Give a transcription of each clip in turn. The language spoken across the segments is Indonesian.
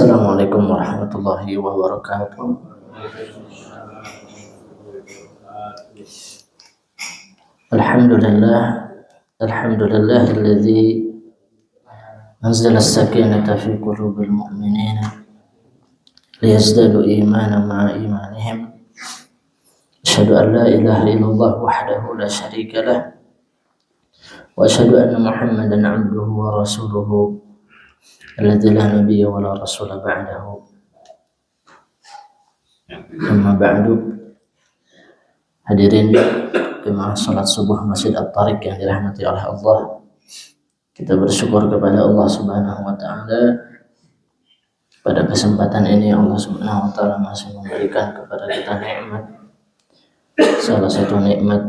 Assalamualaikum warahmatullahi wabarakatuh. Alhamdulillah, alhamdulillahilladzi anzala as-sakinata fi qulubil mu'minin liyazdadu imanan ma'a imanihim. Asyhadu an la ilaha illallah wahdahu la syarika lah wa asyhadu anna Muhammadan 'abduhu wa rasuluhu alladzi la nabiyya wa la rasula ba'dahu. Amma ba'du. Hadirin jemaah salat subuh Masjid At-Tariq yang dirahmati oleh Allah, kita bersyukur kepada Allah Subhanahu wa taala pada kesempatan ini. Allah Subhanahu wa taala masih memberikan kepada kita nikmat. Salah satu nikmat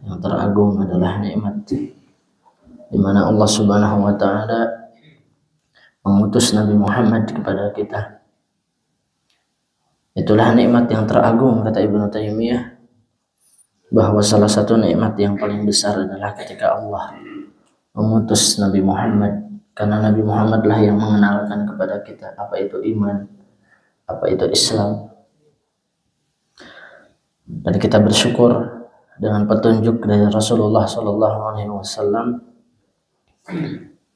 yang teragung adalah nikmat di mana Allah Subhanahu wa taala mengutus Nabi Muhammad kepada kita. Itulah nikmat yang teragung, kata Ibnu Taimiyah, bahwa salah satu nikmat yang paling besar adalah ketika Allah mengutus Nabi Muhammad, karena Nabi Muhammad lah yang mengenalkan kepada kita apa itu iman, apa itu Islam. Dan kita bersyukur dengan petunjuk dari Rasulullah SAW,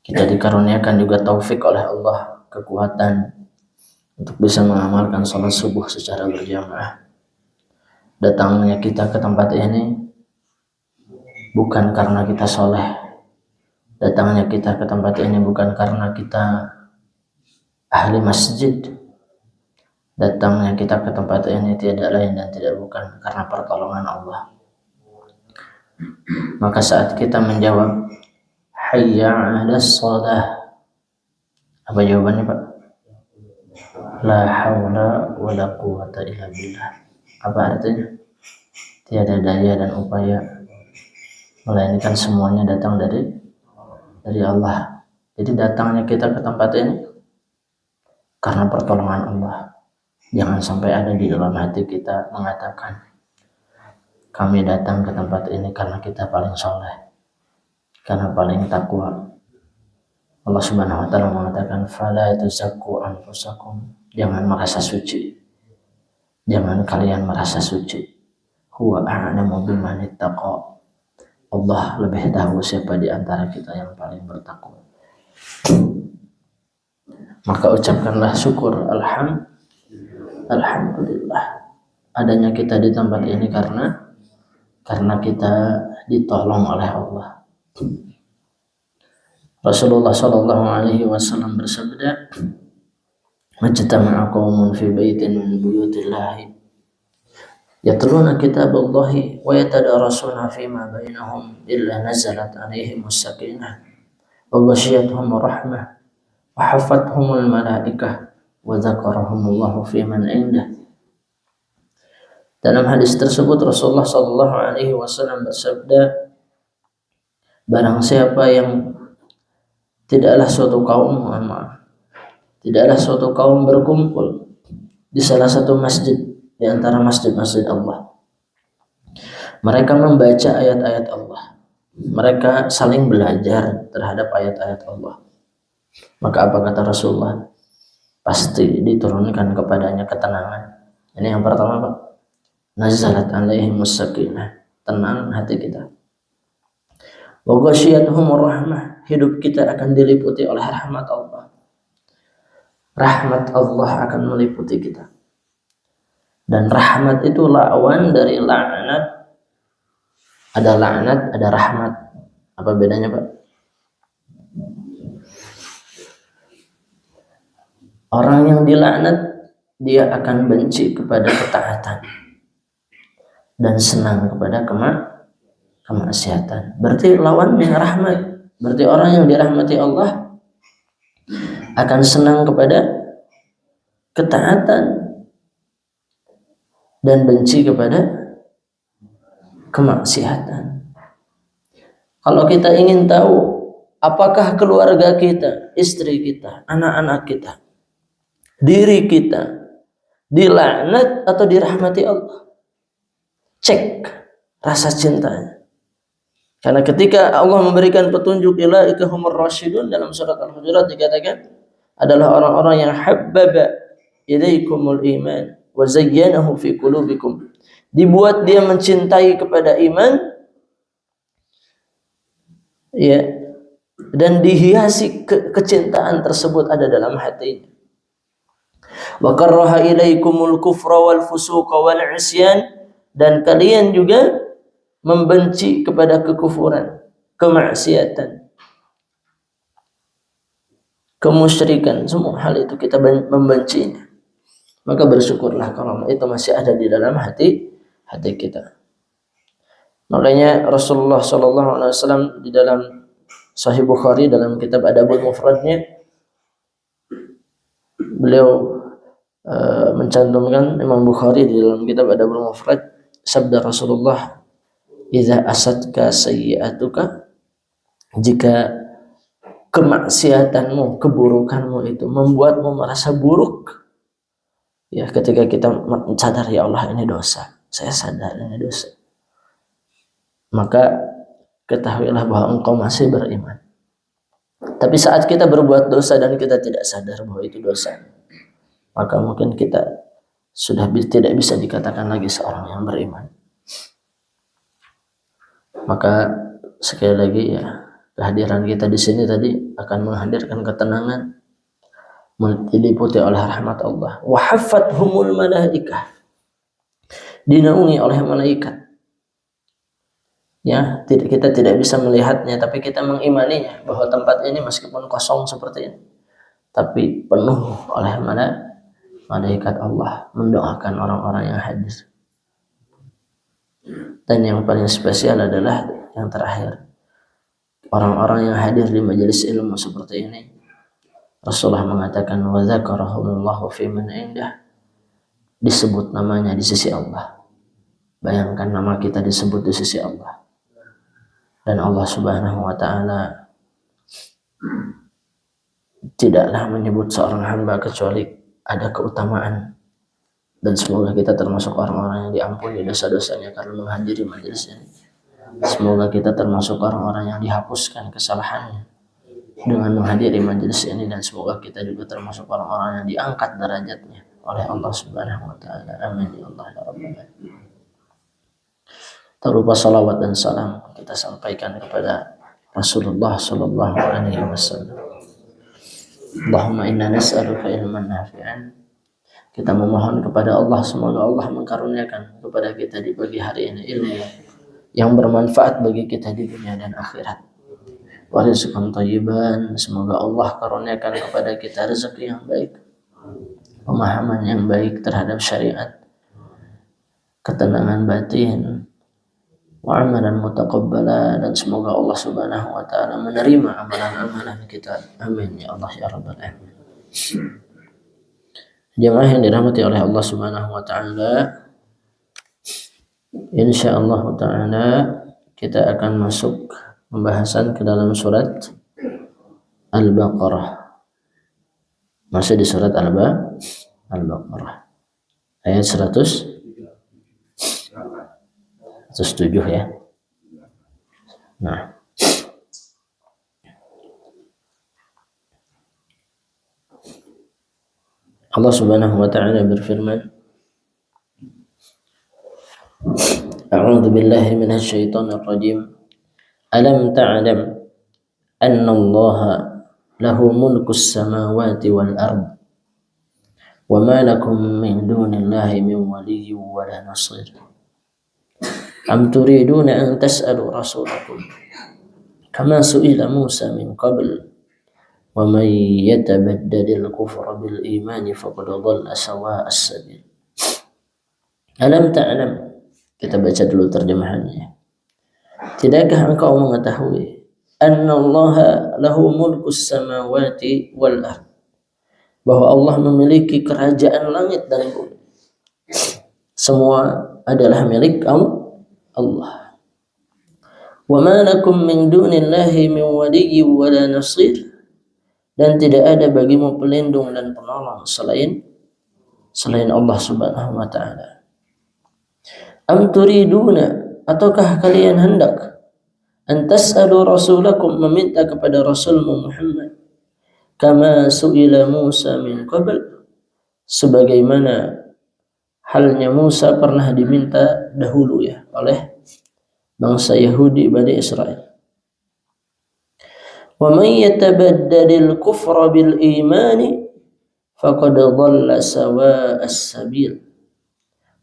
kita dikaruniakan juga taufik oleh Allah, kekuatan untuk bisa mengamalkan salat subuh secara berjamaah. Datangnya kita ke tempat ini bukan karena kita soleh. Datangnya kita ke tempat ini bukan karena kita ahli masjid. Datangnya kita ke tempat ini tidak lain dan tidak bukan karena pertolongan Allah. Maka saat kita menjawab hayya 'alas shalah, apa jawabannya, Pak? La haula wala quwwata illa billah. Apa artinya? Tiada daya dan upaya melainkan semuanya datang dari Allah. Jadi datangnya kita ke tempat ini karena pertolongan Allah. Jangan sampai ada di dalam hati kita mengatakan kami datang ke tempat ini karena kita paling soleh, karena paling takwa. Allah Subhanahu wa taala mengatakan fala tuzakku anfusakum, jangan merasa suci, jangan kalian merasa suci. Huwa a'lamu biman ittaqa, Allah lebih tahu siapa di antara kita yang paling bertakwa. Maka ucapkanlah syukur, alhamdulillah adanya kita di tempat ini karena kita ditolong oleh Allah. Rasulullah sallallahu alaihi wasallam bersabda, "Majtama'a qaumun fi baitin min buyutillahi yatluna kitaballahi wa yatadarasuna fima bainahum illa nazalat alaihimus sakinah wa ghasyiyatuhumur rahmah wa hafathumul malaikah wa dzakarahumullahu fi man indah." Dalam hadis tersebut Rasulullah sallallahu alaihi wasallam bersabda, barang siapa yang tidaklah suatu kaum berkumpul di salah satu masjid di antara masjid-masjid Allah, mereka membaca ayat-ayat Allah, mereka saling belajar terhadap ayat-ayat Allah, maka apa kata Rasulullah? Pasti diturunkan kepadanya ketenangan. Ini yang pertama, Pak. Nazalat alaihimus sakinah, tenang hati kita. Wa ghasyiyatuhumur rahmah, hidup kita akan diliputi oleh rahmat Allah. Rahmat Allah akan meliputi kita. Dan rahmat itu lawan dari laknat. Ada laknat, ada rahmat. Apa bedanya, Pak? Orang yang dilaknat, dia akan benci kepada ketaatan dan senang kepada kemaksiatan. Berarti lawannya rahmat. Berarti orang yang dirahmati Allah akan senang kepada ketaatan dan benci kepada kemaksiatan. Kalau kita ingin tahu apakah keluarga kita, istri kita, anak-anak kita, diri kita dilaknat atau dirahmati Allah, cek rasa cintanya. Karena ketika Allah memberikan petunjuk ilaika humur rasyidun dalam surat Al-Hujurat dikatakan adalah orang-orang yang habbaba ilaikumul iman wa zayyanahu fi qulubikum. Dibuat dia mencintai kepada iman, ya, dan dihiasi kecintaan tersebut ada dalam hatinya. Wa karraha ilaikumul kufra wal fusuqa wal isyan, dan kalian juga membenci kepada kekufuran, kemaksiatan, kemusyrikan, semua hal itu kita membencinya. Maka bersyukurlah kalau itu masih ada di dalam hati kita. Makanya Rasulullah SAW di dalam Sahih Bukhari dalam kitab Adabul Mufradnya, beliau mencantumkan, Imam Bukhari di dalam kitab Adabul Mufrad, sabda Rasulullah, "Idza asatka sayyi'atuka," jika kemaksiatanmu, keburukanmu itu membuatmu merasa buruk, ya, ketika kita sadar, ya Allah ini dosa, saya sadar ini dosa, maka ketahuilah bahwa engkau masih beriman. Tapi saat kita berbuat dosa dan kita tidak sadar bahwa itu dosa, maka mungkin kita sudah tidak bisa dikatakan lagi seorang yang beriman. Maka sekali lagi, ya, kehadiran kita di sini tadi akan menghadirkan ketenangan, diliputi oleh rahmat Allah. Wa haffathumul malaikah, dinaungi oleh malaikat. Ya, kita tidak bisa melihatnya, tapi kita mengimaninya bahwa tempat ini meskipun kosong seperti ini, tapi penuh oleh malaikat Allah mendoakan orang-orang yang hadir. Dan yang paling spesial adalah yang terakhir, orang-orang yang hadir di majelis ilmu seperti ini, Rasulullah mengatakan, wa dzakarahumullahu fi man indah, disebut namanya di sisi Allah. Bayangkan nama kita disebut di sisi Allah. Dan Allah Subhanahu wa ta'ala tidaklah menyebut seorang hamba kecuali ada keutamaan. Dan semoga kita termasuk orang-orang yang diampuni dosa-dosanya karena menghadiri majelis ini. Semoga kita termasuk orang-orang yang dihapuskan kesalahannya dengan menghadiri majelis ini, dan semoga kita juga termasuk orang-orang yang diangkat derajatnya oleh Allah Subhanahu wa ta'ala. Amin ya Allah ya Rabbal alamin. Tak lupa salawat dan salam kita sampaikan kepada Rasulullah sallallahu alaihi wasallam. Allahumma inna nas'aluka ilman nafi'an. Kita memohon kepada Allah, semoga Allah mengkaruniakan kepada kita di pagi hari ini ilmu yang bermanfaat bagi kita di dunia dan akhirat. Wa rizqan thayyiban, semoga Allah karuniakan kepada kita rezeki yang baik, pemahaman yang baik terhadap syariat, ketenangan batin, wa amalan mutaqabbala, dan semoga Allah Subhanahu wa ta'ala menerima amalan-amalan kita. Amin ya Allah ya Rabbal alamin. Jemaah yang dirahmati oleh Allah Subhanahu wa ta'ala, insyaallah ta'ala kita akan masuk pembahasan ke dalam surat Al-Baqarah. Masih di surat Al-Baqarah ayat 107 ya. Nah, Allah Subhanahu wa ta'ala berfirman, A'udzu billahi minasy syaithanir rajim. Alam ta'lam anna Allah lahu mulkus samawati wal ard wa ma lakum min dunillahi min waliyyin wa la nasir. Am turiduna an tas'alu rasulakum kama su'ila Musa min qabl wa man yatabaddalil kufra bil iman faqad dhalla sawa'as sabil. Alam ta'lam, kita baca dulu terjemahannya. Tidakkah engkau mengetahui annallaha lahu mulkus samawati wal ard, bahwa Allah memiliki kerajaan langit dan bumi. Semua adalah milik Allah. Wa ma lakum min dunillahi min waliyyin wa la nasir, dan tidak ada bagimu pelindung dan penolong selain Allah Subhanahu wa ta'ala. Am turiduna, ataukah kalian hendak an tas'alu rasulakum, meminta kepada Rasulmu Muhammad, kama su'ila Musa min qabl, sebagaimana halnya Musa pernah diminta dahulu ya oleh bangsa Yahudi Bani Israel. Wa man yatabaddalil kufra bil imani faqad dhalla sawa'as sabil.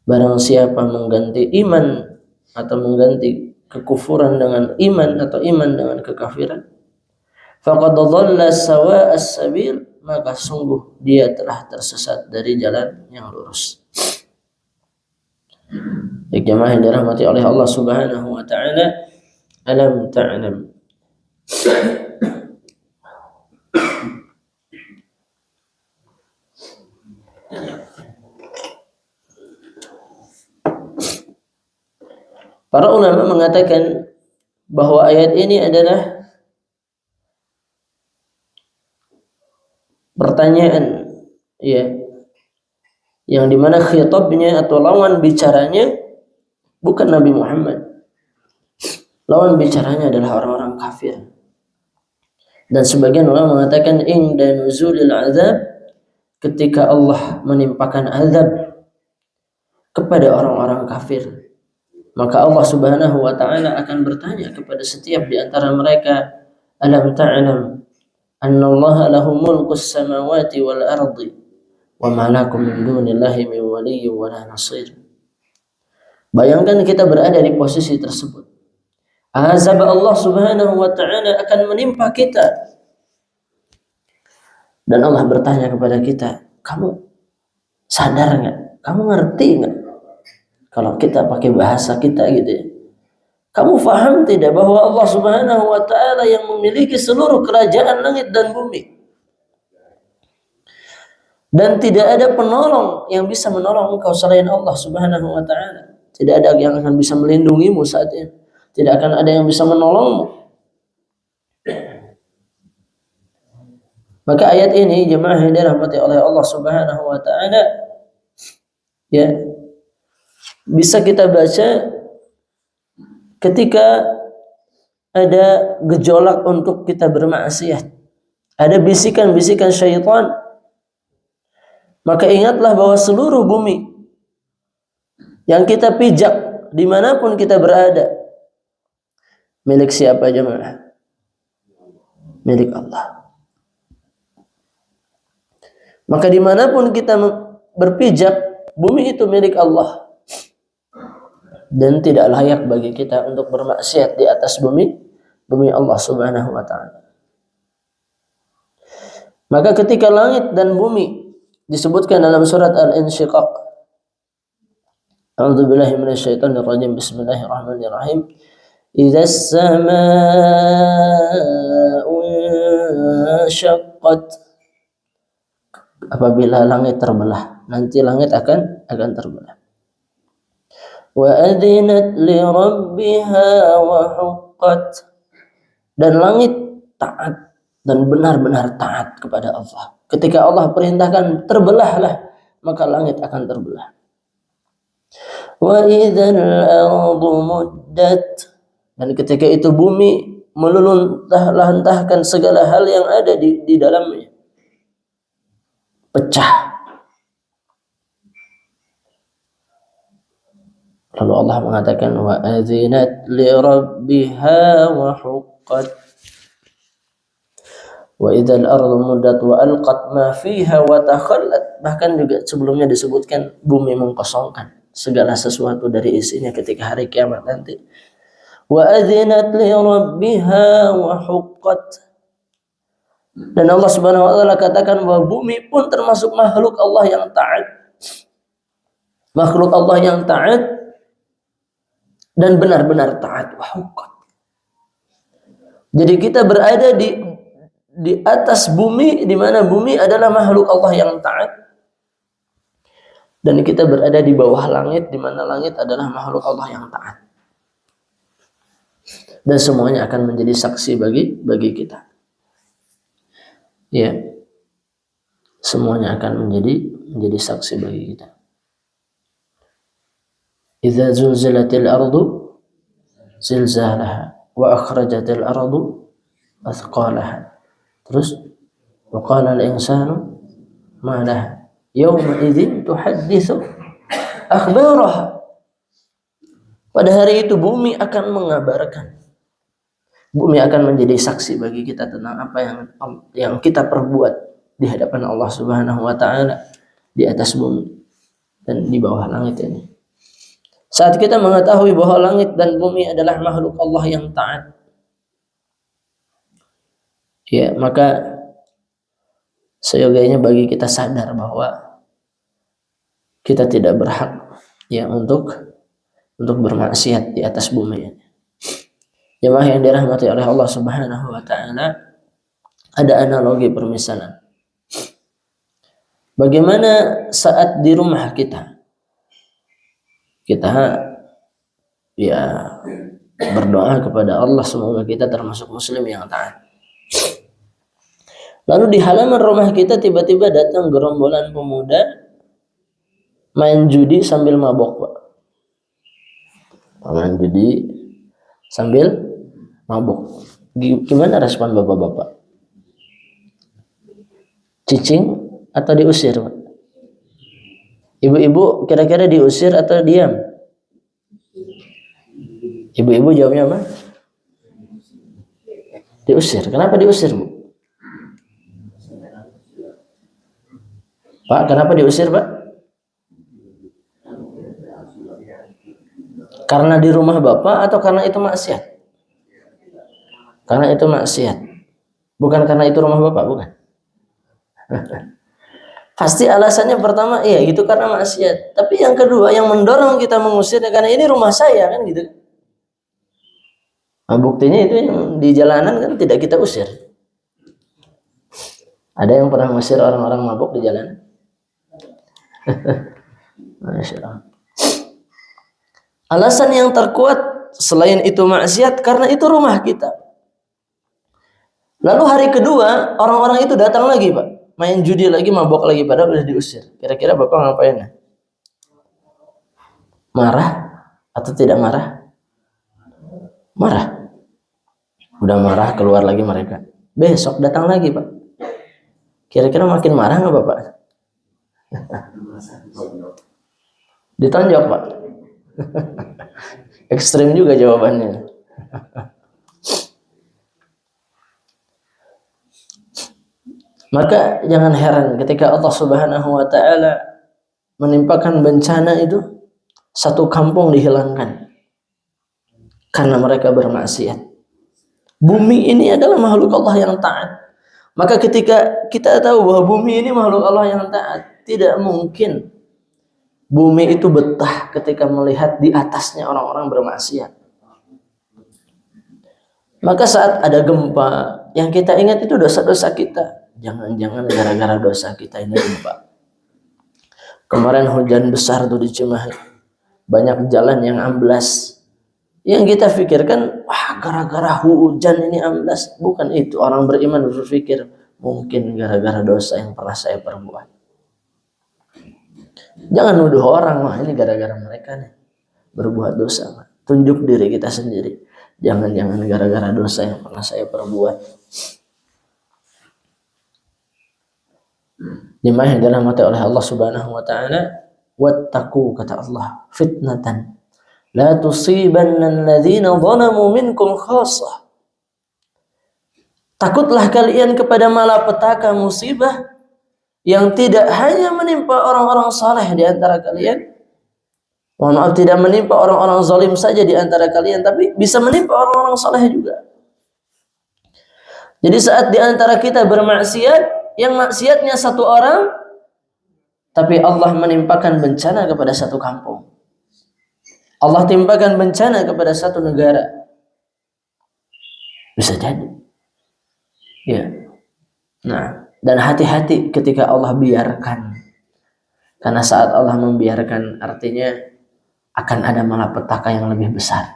Barang siapa mengganti iman atau mengganti kekufuran dengan iman atau iman dengan kekafiran, faqad dhalla sawa'as sabil, maka sungguh dia telah tersesat dari jalan yang lurus. Jemaah yang dirahmati oleh Allah Subhanahu wa taala, alam ta'lam para ulama mengatakan bahwa ayat ini adalah pertanyaan ya, yang dimana khitabnya atau lawan bicaranya bukan Nabi Muhammad. Lawan bicaranya adalah orang-orang kafir. Dan sebagian ulama mengatakan inda nuzulil azab, ketika Allah menimpakan azab kepada orang-orang kafir, maka Allah Subhanahu wa taala akan bertanya kepada setiap di antara mereka, alam ta'lam anna Allah lahu mulkus samawati wal ardi wa ma lakum min dunillahi min waliyyin wa la nasir. Bayangkan kita berada di posisi tersebut. Azab Allah Subhanahu wa taala akan menimpa kita. Dan Allah bertanya kepada kita, kamu sadar enggak? Kamu ngerti enggak? Kalau kita pakai bahasa kita gitu ya. Kamu faham tidak bahwa Allah Subhanahu wa taala yang memiliki seluruh kerajaan langit dan bumi? Dan tidak ada penolong yang bisa menolong engkau selain Allah Subhanahu wa taala. Tidak ada yang akan bisa melindungimu saat ini. Tidak akan ada yang bisa menolongmu. Maka ayat ini jemaah yang dirahmati oleh Allah Subhanahu wa taala ya, bisa kita baca ketika ada gejolak untuk kita bermaksiat, ada bisikan-bisikan syaitan, maka ingatlah bahwa seluruh bumi yang kita pijak dimanapun kita berada, milik siapa jemaah? Milik Allah. Maka dimanapun kita berpijak, bumi itu milik Allah. Dan tidak layak bagi kita untuk bermaksiat di atas bumi Allah Subhanahu wa taala. Maka ketika langit dan bumi disebutkan dalam surat Al-Insyiqaq, A'udzubillahi minasyaitonir rajim, bismillahirrahmanirrahim. Idzas samaa'u syaqqat, apabila langit terbelah, nanti langit akan terbelah. Wa adzinat li rabbiha wa huqqat, dan langit taat dan benar-benar taat kepada Allah. Ketika Allah perintahkan terbelahlah, maka langit akan terbelah. Wa idzal ardu muddat, dan ketika itu bumi meluluntahkan segala hal yang ada di dalamnya, pecah. Lalu Allah mengatakan wa adzinat li rabbiha wa huqqat wa idzal ardu muddat wa alqat ma fiha wa takhallat. Bahkan juga sebelumnya disebutkan bumi mengkosongkan segala sesuatu dari isinya ketika hari kiamat nanti. Wa adzinat li rabbiha wa huqqat, dan Allah Subhanahu wa taala katakan bahwa bumi pun termasuk makhluk Allah yang taat. Makhluk Allah yang taat dan benar-benar taat. Wa huqqat. Jadi kita berada di atas bumi, di mana bumi adalah makhluk Allah yang taat, dan kita berada di bawah langit, di mana langit adalah makhluk Allah yang taat. Dan semuanya akan menjadi saksi bagi kita. Ya, semuanya akan menjadi saksi bagi kita. Idza zulzilatil ardu zilzalaha wa akhrajatil ardu athqalaha. Terus Wa qala al-insanu ma laha yawma idzin tuhadditsu akhbaraha. Pada hari itu bumi akan mengabarkan. Bumi akan menjadi saksi bagi kita tentang apa yang kita perbuat di hadapan Allah Subhanahu wa taala di atas bumi dan di bawah langit ini. Saat kita mengetahui bahwa langit dan bumi adalah makhluk Allah yang taat, ya, maka seyogianya bagi kita sadar bahwa kita tidak berhak ya untuk bermaksiat di atas bumi ini. Jemaah yang dirahmati oleh Allah Subhanahu wa taala, ada analogi permisalan. Bagaimana saat di rumah kita ya berdoa kepada Allah semoga kita termasuk muslim yang taat. Lalu di halaman rumah kita tiba-tiba datang gerombolan pemuda main judi sambil mabok, Pak. Main judi sambil mabok. Gimana respon bapak-bapak? Cicing atau diusir, Pak? Ibu-ibu kira-kira diusir atau diam? Ibu-ibu jawabnya apa? Diusir. Kenapa diusir, Bu? Pak, kenapa diusir, Pak? Karena di rumah Bapak atau karena itu maksiat? Karena itu maksiat. Bukan karena itu rumah Bapak, bukan. Pasti alasannya pertama, iya itu karena maksiat. Tapi yang kedua yang mendorong kita mengusir karena ini rumah saya, kan gitu. Nah, buktinya itu yang di jalanan kan tidak kita usir. Ada yang pernah mengusir orang-orang mabuk di jalan? Masya Allah. Alasan yang terkuat selain itu maksiat karena itu rumah kita. Lalu hari kedua orang-orang itu datang lagi, Pak, main judi lagi, mabok lagi, padahal udah diusir. Kira-kira Bapak ngapain? Marah atau tidak marah? Marah. Udah marah keluar lagi mereka. Besok datang lagi, Pak. Kira-kira makin marah nggak Bapak? Ditonjok, Pak. Ekstrim juga jawabannya. Maka jangan heran ketika Allah Subhanahu wa taala menimpakan bencana itu, satu kampung dihilangkan karena mereka bermaksiat. Bumi ini adalah makhluk Allah yang taat. Maka ketika kita tahu bahwa bumi ini makhluk Allah yang taat, tidak mungkin bumi itu betah ketika melihat di atasnya orang-orang bermaksiat. Maka saat ada gempa, yang kita ingat itu dosa-dosa kita. Jangan-jangan gara-gara dosa kita ini gempa. Kemarin hujan besar tuh di Cimahi, banyak jalan yang amblas. Yang kita pikirkan, wah gara-gara hujan ini amblas. Bukan itu, orang beriman berpikir mungkin gara-gara dosa yang pernah saya perbuat. Jangan nuduh orang, wah ini gara-gara mereka nih berbuat dosa. Tunjuk diri kita sendiri. Jangan-jangan gara-gara dosa yang pernah saya perbuat. Jemaah yang dirahmati oleh Allah Subhanahu wa taala, wattaqu, kata Allah, fitnatan la tusibanna alladhina zalamu minkum khassah. Takutlah kalian kepada malapetaka musibah yang tidak hanya menimpa orang-orang saleh di antara kalian. Mohon maaf, tidak menimpa orang-orang zalim saja di antara kalian, tapi bisa menimpa orang-orang saleh juga. Jadi saat di antara kita bermaksiat, yang maksiatnya satu orang, tapi Allah menimpakan bencana kepada satu kampung. Allah timpakan bencana kepada satu negara. Bisa jadi. Ya. Nah, dan hati-hati ketika Allah biarkan. Karena saat Allah membiarkan artinya akan ada malapetaka yang lebih besar.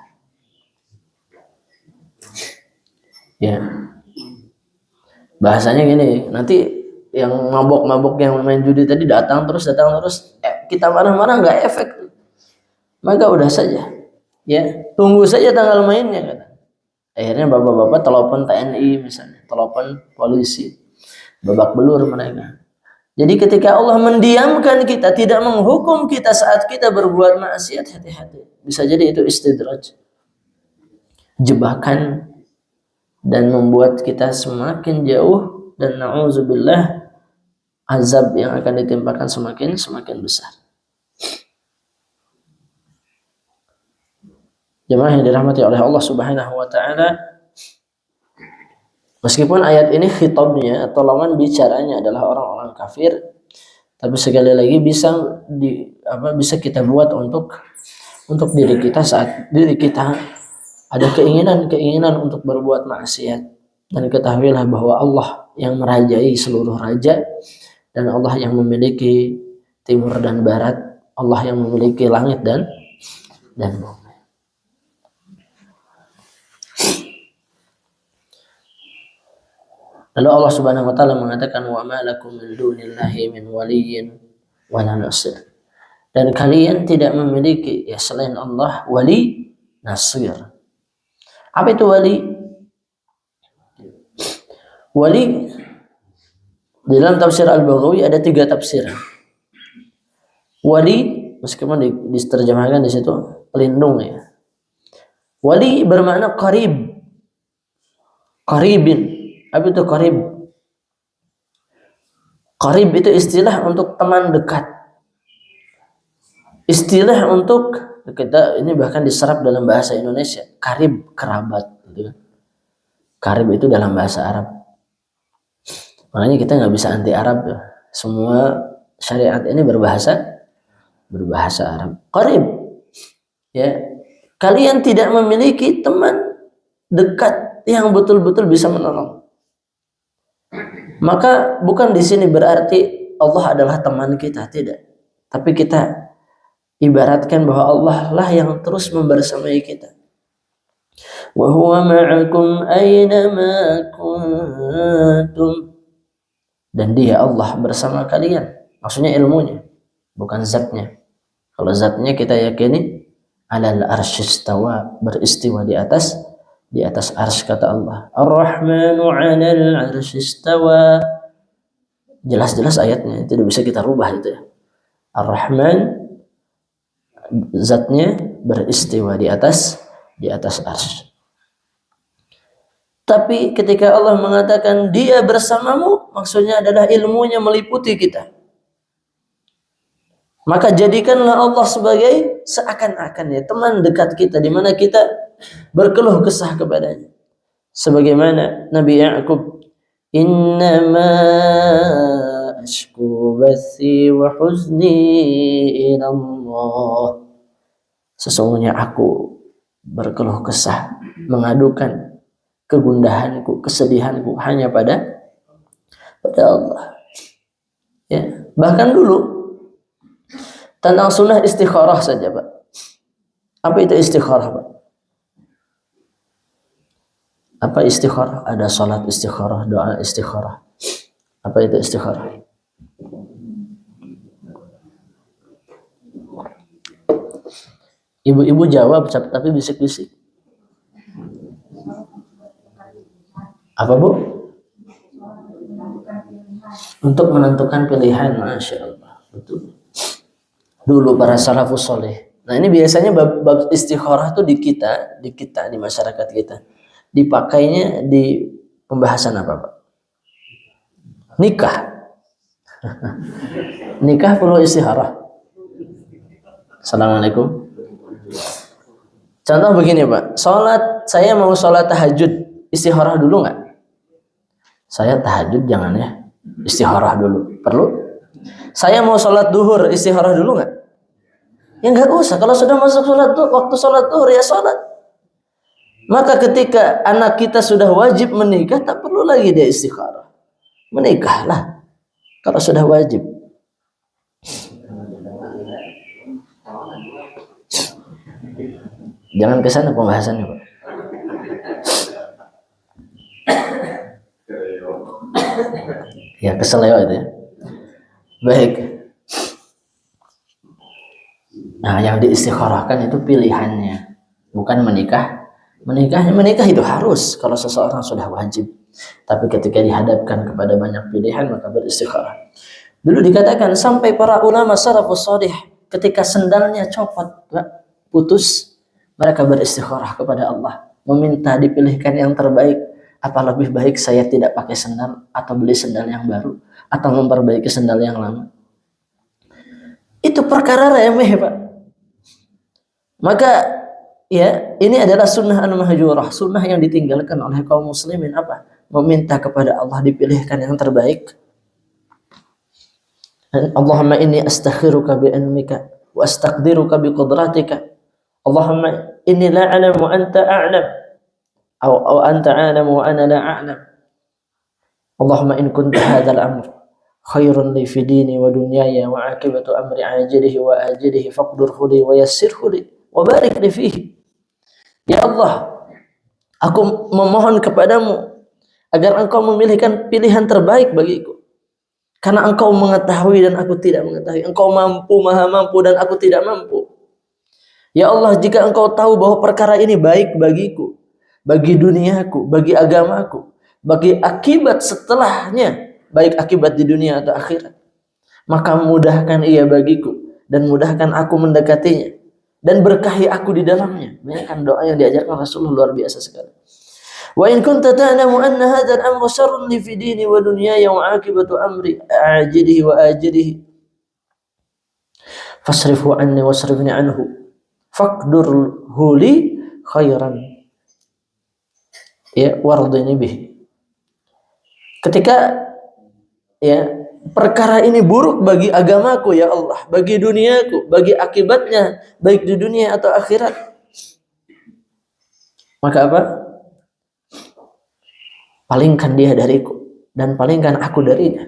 Ya. Bahasanya gini, nanti yang mabok-mabok yang main judi tadi datang terus, kita marah-marah nggak efek. Maka udah saja, ya tunggu saja tanggal mainnya, kata. Akhirnya bapak-bapak telepon TNI misalnya, telepon polisi. babak belur mereka. Jadi ketika Allah mendiamkan kita, tidak menghukum kita saat kita berbuat maksiat, hati-hati. Bisa jadi itu istidraj, jebakan, dan membuat kita semakin jauh, dan na'udzubillah azab yang akan ditimpakan semakin besar. Jemaah yang dirahmati oleh Allah Subhanahu wa taala, meskipun ayat ini khitabnya atau lawan bicaranya adalah orang-orang kafir, tapi sekali lagi bisa kita buat untuk diri kita saat diri kita ada keinginan untuk berbuat maksiat. Dan ketahuilah bahwa Allah yang merajai seluruh raja, dan Allah yang memiliki timur dan barat, Allah yang memiliki langit dan bumi. Lalu Allah Subhanahu wa taala mengatakan, wa ma lakum min dunillahi min waliyyin wala nasir. Dan kalian tidak memiliki selain Allah wali nasir. Apa itu wali? Wali di dalam tafsir Al-Baghawi ada 3 tafsir. Wali meskipun diterjemahkan di situ pelindung ya. Wali bermakna qarib. Qaribin. Apa itu qarib? Qarib itu istilah untuk teman dekat. Istilah untuk kita ini bahkan diserap dalam bahasa Indonesia. Qarib, kerabat gitu kan. Qarib itu dalam bahasa Arab. Makanya kita nggak bisa anti Arab. Semua syariat ini berbahasa Arab. Qarib. Ya. Kalian tidak memiliki teman dekat yang betul-betul bisa menolong. Maka bukan di sini berarti Allah adalah teman kita, tidak. Tapi kita ibaratkan bahwa Allah lah yang terus membersamai kita. Wa huwa ma'akum aina ma kuntum. Dan Dia Allah bersama kalian. Maksudnya ilmunya, bukan zatnya. Kalau zatnya kita yakini alal arsyistawa, beristiwa di atas arsy, kata Allah. Ar-Rahmanu 'alal arsyistawa. Jelas-jelas ayatnya, tidak bisa kita rubah itu ya. Ar-Rahman zatnya beristiwa di atas arsy. Tapi ketika Allah mengatakan Dia bersamamu, maksudnya adalah ilmunya meliputi kita. Maka jadikanlah Allah sebagai seakan-akan teman dekat kita, di mana kita berkeluh kesah kepadanya. Sebagaimana Nabi Ya'qub, innama ashku bathi wa huzni ila Allah. Sesungguhnya aku berkeluh kesah, mengadukan kegundahanku, kesedihanku hanya pada Allah. Ya, bahkan dulu tentang sunnah istikharah saja, Pak. Apa itu istikharah, Pak? Apa istikharah? Ada salat istikharah, doa istikharah. Apa itu istikharah? Ibu-ibu jawab tapi bisik-bisik. Apa, Bu? Untuk menentukan pilihan, Masya Allah. Betul. Dulu para salafus soleh. Nah ini biasanya bab istikharah tuh di masyarakat kita dipakainya di pembahasan apa, Pak? Nikah. Nikah perlu istikharah. Assalamualaikum. Contoh begini, Pak. Saya mau sholat tahajud, istikharah dulu nggak? Saya tahajud jangan ya, istikharah dulu. Perlu? Saya mau sholat duhur, istikharah dulu nggak? Ya nggak usah. Kalau sudah masuk waktu sholat duhur ya sholat. Maka ketika anak kita sudah wajib menikah, tak perlu lagi dia istikharah. Menikahlah kalau sudah wajib. Jangan ke sana pembahasannya, Pak. Ya keseleo itu ya. Baik. Nah, yang diistikharahkan itu pilihannya, bukan menikah. Menikah itu harus kalau seseorang sudah wajib. Tapi ketika dihadapkan kepada banyak pilihan maka beristikharah. Dulu dikatakan sampai para ulama salafus salih ketika sendalnya copot, putus, mereka beristikharah kepada Allah, meminta dipilihkan yang terbaik. Apa lebih baik saya tidak pakai sendal atau beli sendal yang baru atau memperbaiki sendal yang lama? Itu perkara remeh, Pak. Maka ya, ini adalah sunnah al-mahjurah, sunnah yang ditinggalkan oleh kaum muslimin. Apa? Meminta kepada Allah dipilihkan yang terbaik. Allahumma inni astakhiruka bi ilmika wa astaqdiruka bi qudratika. Allahumma inni la a'lamu anta a'lam atau anta a'lamu wa ana la a'lam. Allahumma in kunta hadzal amr khairun li fi dini wa dunyaya wa akibatu amri ajilihi wa ajilihi faqdurhu li wa yassirhu li wa barik li fihi. Ya Allah, aku memohon kepadamu agar engkau memilihkan pilihan terbaik bagiku. Karena engkau mengetahui dan aku tidak mengetahui. Engkau mampu, maha mampu dan aku tidak mampu. Ya Allah, jika engkau tahu bahwa perkara ini baik bagiku, bagi duniaku, bagi agamaku, bagi akibat setelahnya, baik akibat di dunia atau akhirat, maka mudahkan ia bagiku dan mudahkan aku mendekatinya dan berkahi aku di dalamnya. Bayangkan doa yang diajarkan Rasulullah luar biasa sekali. Wa in kunta ta'lamu anna hadzal amru syarrun li fi dini wa dunyaya wa aqibatu amri ajilihi wa ajilihi fasrifhu anni wasrifni anhu faqdurhu li khairan ya wardini bih. Ketika ya perkara ini buruk bagi agamaku ya Allah, bagi duniaku, bagi akibatnya baik di dunia atau akhirat, maka apa? Palingkan dia dariku dan palingkan aku darinya.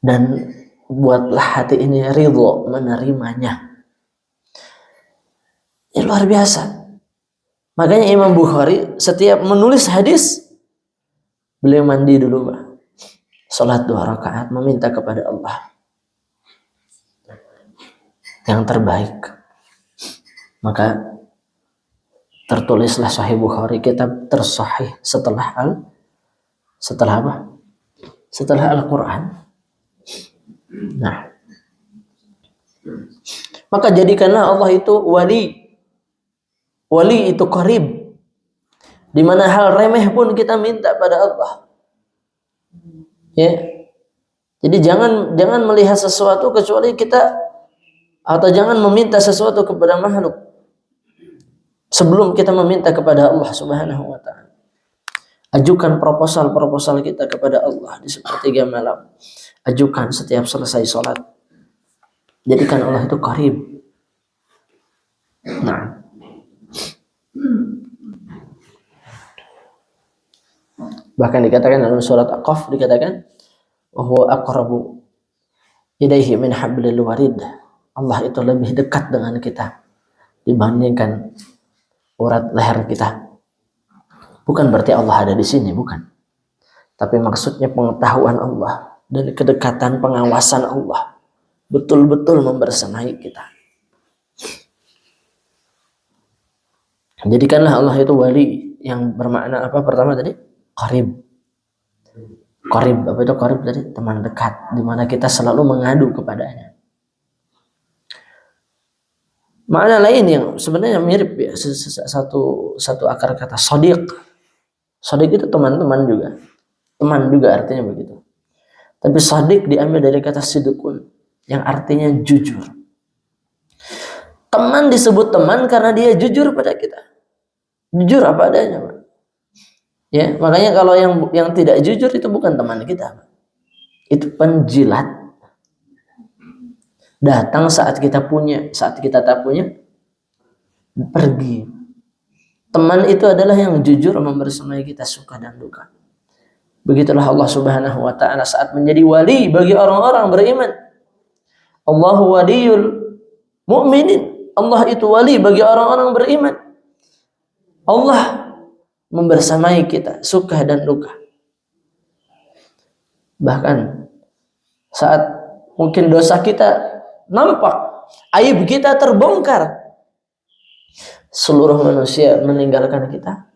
Dan buatlah hati ini ridho menerimanya. Ini luar biasa. Makanya Imam Bukhari setiap menulis hadis, beliau mandi dulu, Pak. Salat 2 rakaat meminta kepada Allah yang terbaik. Maka tertulislah Sahih Bukhari, kitab tersahih setelah apa? Setelah Al-Quran. Nah, maka jadikanlah Allah itu wali. Wali itu qarib. Di mana hal remeh pun kita minta pada Allah. Ya. Jadi jangan melihat sesuatu kecuali kita, atau jangan meminta sesuatu kepada makhluk sebelum kita meminta kepada Allah Subhanahu wa taala. Ajukan proposal kita kepada Allah di sepertiga malam. Ajukan setiap selesai sholat. Jadikan Allah itu qarib. Nah. Bahkan dikatakan dalam surat Aqaf, dikatakan huwa aqrabu ilaihi min hablil warid. Allah itu lebih dekat dengan kita dibandingkan urat leher kita. Bukan berarti Allah ada di sini, bukan. Tapi maksudnya pengetahuan Allah dan kedekatan pengawasan Allah betul-betul membersamai kita. Jadikanlah Allah itu wali yang bermakna apa? Pertama tadi qarib. Qarib, apa itu qarib tadi? Teman dekat, di mana kita selalu mengadu kepadanya. Makna lain yang sebenarnya mirip ya, satu akar kata shadiq. Shadiq itu teman-teman juga. Teman juga artinya begitu. Tapi shadiq diambil dari kata sidqun yang artinya jujur. Teman disebut teman karena dia jujur pada kita. Jujur apa adanya, Pak. Ya, makanya kalau yang tidak jujur itu bukan teman kita, Pak. Itu penjilat. Datang saat kita punya, saat kita tak punya, pergi. Teman itu adalah yang jujur membersamai kita suka dan duka. Begitulah Allah Subhanahu wa taala saat menjadi wali bagi orang-orang beriman. Allahu waliyul mu'minin. Allah itu wali bagi orang-orang beriman. Allah membersamai kita suka dan duka. Bahkan saat mungkin dosa kita nampak, aib kita terbongkar, seluruh manusia meninggalkan kita,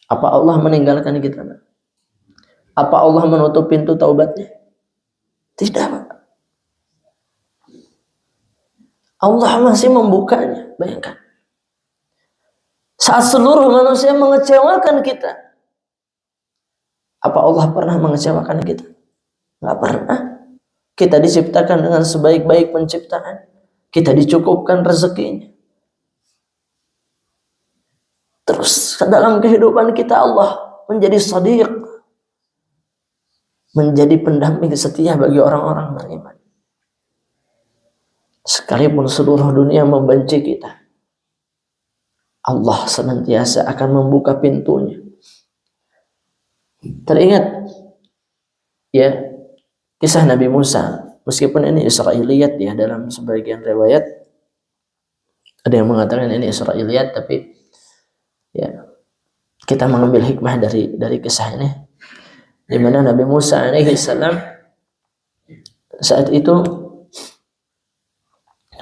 Apa Allah meninggalkan kita, Pak? Apa Allah menutup pintu taubatnya? Tidak, Pak. Allah masih membukanya. Bayangkan. Saat seluruh manusia mengecewakan kita, apa Allah pernah mengecewakan kita? Nggak pernah. Kita diciptakan dengan sebaik-baik penciptaan. Kita dicukupkan rezekinya. Terus dalam kehidupan kita Allah menjadi shadiq, menjadi pendamping setia bagi orang-orang beriman. Sekalipun seluruh dunia membenci kita, Allah senantiasa akan membuka pintunya. Teringat ya kisah Nabi Musa, meskipun ini Israiliyat ya, dalam sebagian riwayat ada yang mengatakan ini Israiliyat, tapi ya kita mengambil hikmah dari kisah ini, di mana Nabi Musa alaihi salam saat itu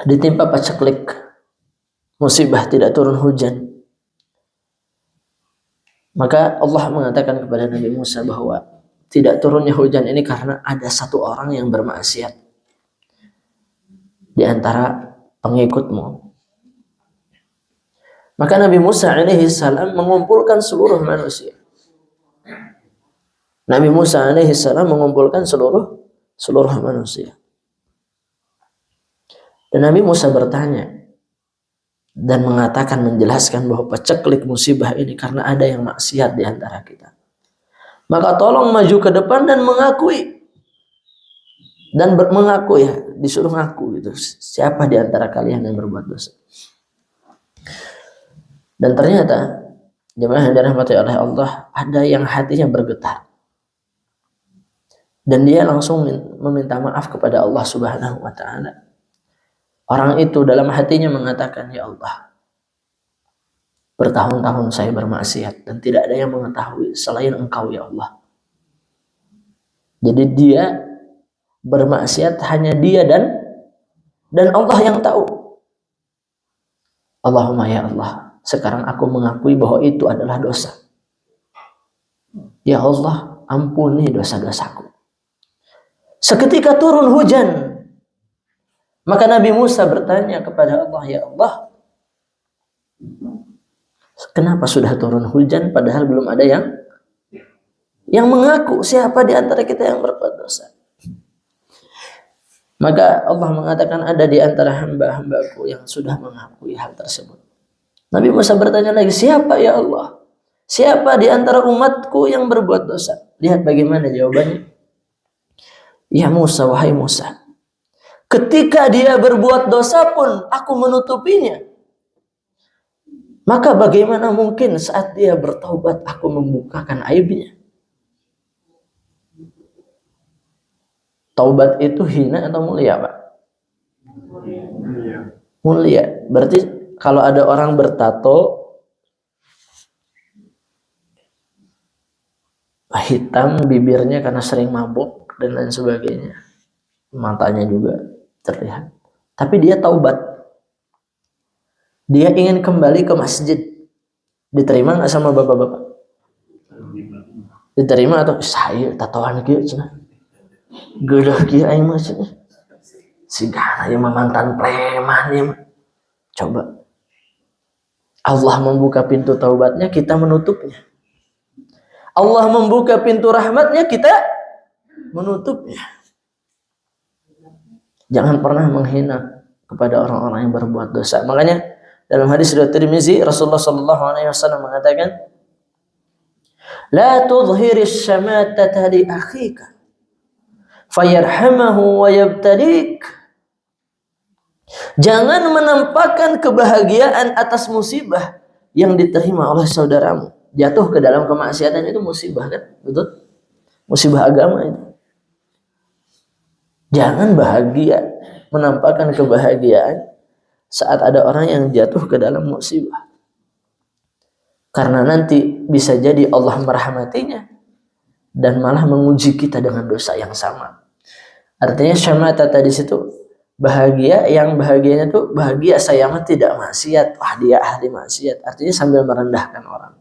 ditimpa paceklik, musibah, tidak turun hujan. Maka Allah mengatakan kepada Nabi Musa bahwa tidak turunnya hujan ini karena ada satu orang yang bermaksiat di antara pengikutmu. Maka Nabi Musa alaihi salam mengumpulkan seluruh manusia. Nabi Musa alaihi salam mengumpulkan seluruh manusia. Dan Nabi Musa bertanya dan mengatakan, menjelaskan bahwa paceklik musibah ini karena ada yang maksiat di antara kita. Maka tolong maju ke depan dan mengakui. Dan mengaku ya, disuruh ngaku gitu. Siapa di antara kalian yang berbuat dosa? Dan ternyata jemaah yang dirahmati oleh Allah, ada yang hatinya bergetar. Dan dia langsung meminta maaf kepada Allah Subhanahu wa taala. Orang itu dalam hatinya mengatakan, ya Allah, bertahun-tahun saya bermaksiat dan tidak ada yang mengetahui selain Engkau ya Allah. Jadi dia bermaksiat hanya dia dan Allah yang tahu. Allahumma ya Allah, sekarang aku mengakui bahwa itu adalah dosa. Ya Allah, ampuni dosa-dosaku. Seketika turun hujan. Maka Nabi Musa bertanya kepada Allah, ya Allah, kenapa sudah turun hujan padahal belum ada yang mengaku siapa di antara kita yang berbuat dosa? Maka Allah mengatakan ada di antara hamba-hambaku yang sudah mengakui hal tersebut. Nabi Musa bertanya lagi, siapa ya Allah? Siapa di antara umatku yang berbuat dosa? Lihat bagaimana jawabannya. Ya Musa, wahai Musa, ketika dia berbuat dosa pun aku menutupinya. Maka bagaimana mungkin saat dia bertaubat aku membukakan aibnya? Taubat itu hina atau mulia, Pak? Mulia. Berarti kalau ada orang bertato hitam bibirnya karena sering mabuk dan lain sebagainya, matanya juga terlihat, tapi dia taubat, dia ingin kembali ke masjid, diterima nggak sama bapak-bapak? Diterima atau saya tatoan kieu cenah geuleuh kieu aing mah cenah sigana ieu mah mantan preman ieu mah. Coba Allah membuka pintu taubatnya, kita menutupnya. Allah membuka pintu rahmatnya, kita menutupnya. Jangan pernah menghina kepada orang-orang yang berbuat dosa. Makanya dalam hadis riwayat Tirmizi, Rasulullah sallallahu alaihi wasallam mengatakan, "La tudhhiris syamatata li akhika fayarhamahu wa yabtalik." Jangan menampakkan kebahagiaan atas musibah yang diterima oleh saudaramu. Jatuh ke dalam kemaksiatan itu musibah kan? Betul? Musibah agama itu. Jangan bahagia, menampakkan kebahagiaan saat ada orang yang jatuh ke dalam musibah. Karena nanti bisa jadi Allah merahmatinya dan malah menguji kita dengan dosa yang sama. Artinya syamata tadi situ bahagia, yang bahagianya tuh bahagia saya mah tidak maksiat. Wah, dia ahli maksiat. Artinya sambil merendahkan orang.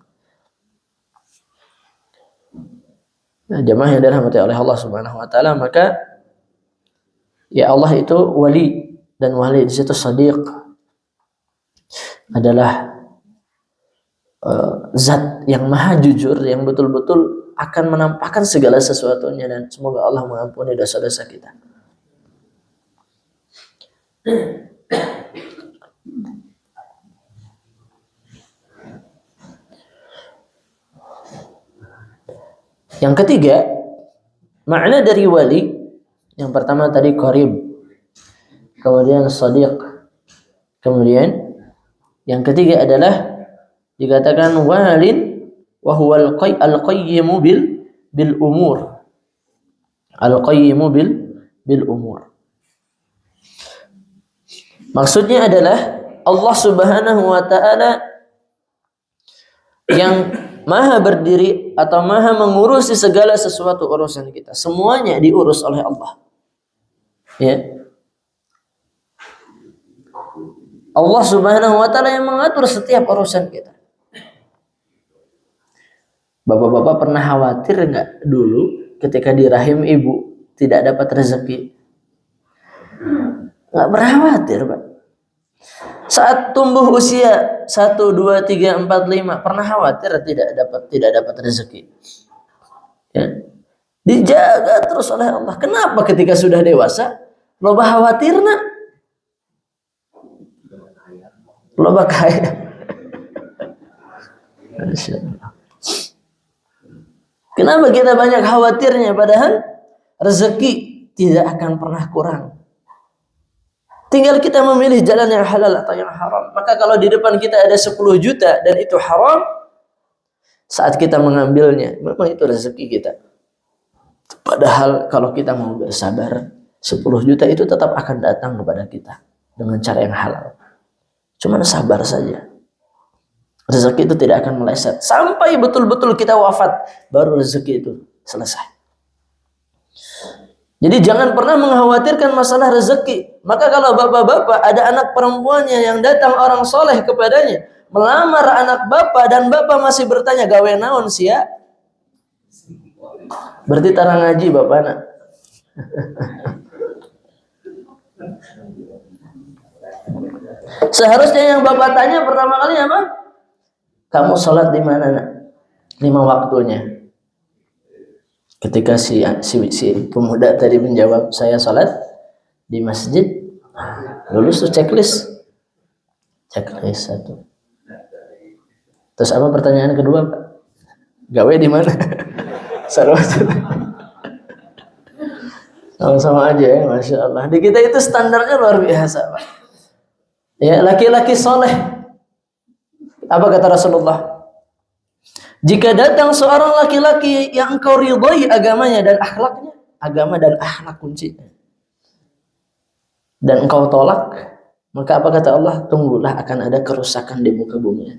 Nah, jemaah yang dirahmati oleh Allah Subhanahu wa taala, maka ya Allah itu wali, dan wali di situ shadiq adalah zat yang maha jujur, yang betul-betul akan menampakkan segala sesuatunya, dan semoga Allah mengampuni dosa-dosa kita. Yang ketiga, makna dari wali, yang pertama tadi qarib, kemudian shadiq, kemudian yang ketiga adalah dikatakan walin wa huwa al-qayyimu bil umur. Al-qayyimu bil umur. Maksudnya adalah Allah Subhanahu wa taala yang maha berdiri atau maha mengurusi segala sesuatu urusan kita. Semuanya diurus oleh Allah. Ya. Allah Subhanahu wa taala yang mengatur setiap urusan kita. Bapak-bapak pernah khawatir enggak dulu ketika di rahim ibu tidak dapat rezeki? Enggak pernah khawatir, Pak. Saat tumbuh usia 1, 2, 3, 4, 5, pernah khawatir tidak dapat rezeki? Ya. Dijaga terus oleh Allah. Kenapa ketika sudah dewasa loba khawatirna? Loba kaya. Kenapa kita banyak khawatirnya, padahal rezeki tidak akan pernah kurang. Tinggal kita memilih jalan yang halal atau yang haram. Maka kalau di depan kita ada 10 juta dan itu haram, saat kita mengambilnya, memang itu rezeki kita. Padahal kalau kita mau bersabar, 10 juta itu tetap akan datang kepada kita dengan cara yang halal. Cuman sabar saja. Rezeki itu tidak akan meleset. Sampai betul-betul kita wafat, baru rezeki itu selesai. Jadi jangan pernah mengkhawatirkan masalah rezeki. Maka kalau bapak-bapak ada anak perempuannya yang datang orang soleh kepadanya, melamar anak bapak, dan bapak masih bertanya, gawe naon sia? Berarti tarang ngaji bapak nak. Seharusnya yang bapak tanya pertama kali apa? Kamu sholat di mana nak? 5 waktunya. Ketika si pemuda tadi menjawab, saya sholat di masjid, lulus tuh checklist 1. Terus apa pertanyaan kedua, Pak? Gawe di mana? Sama-sama aja ya, Masya Allah. Di kita itu standarnya luar biasa, Pak. Ya, laki-laki soleh. Apa kata Rasulullah? Jika datang seorang laki-laki yang engkau ridhai agamanya dan akhlaknya, agama dan akhlak kuncinya, dan engkau tolak, maka apa kata Allah? Tunggulah akan ada kerusakan di muka bumi.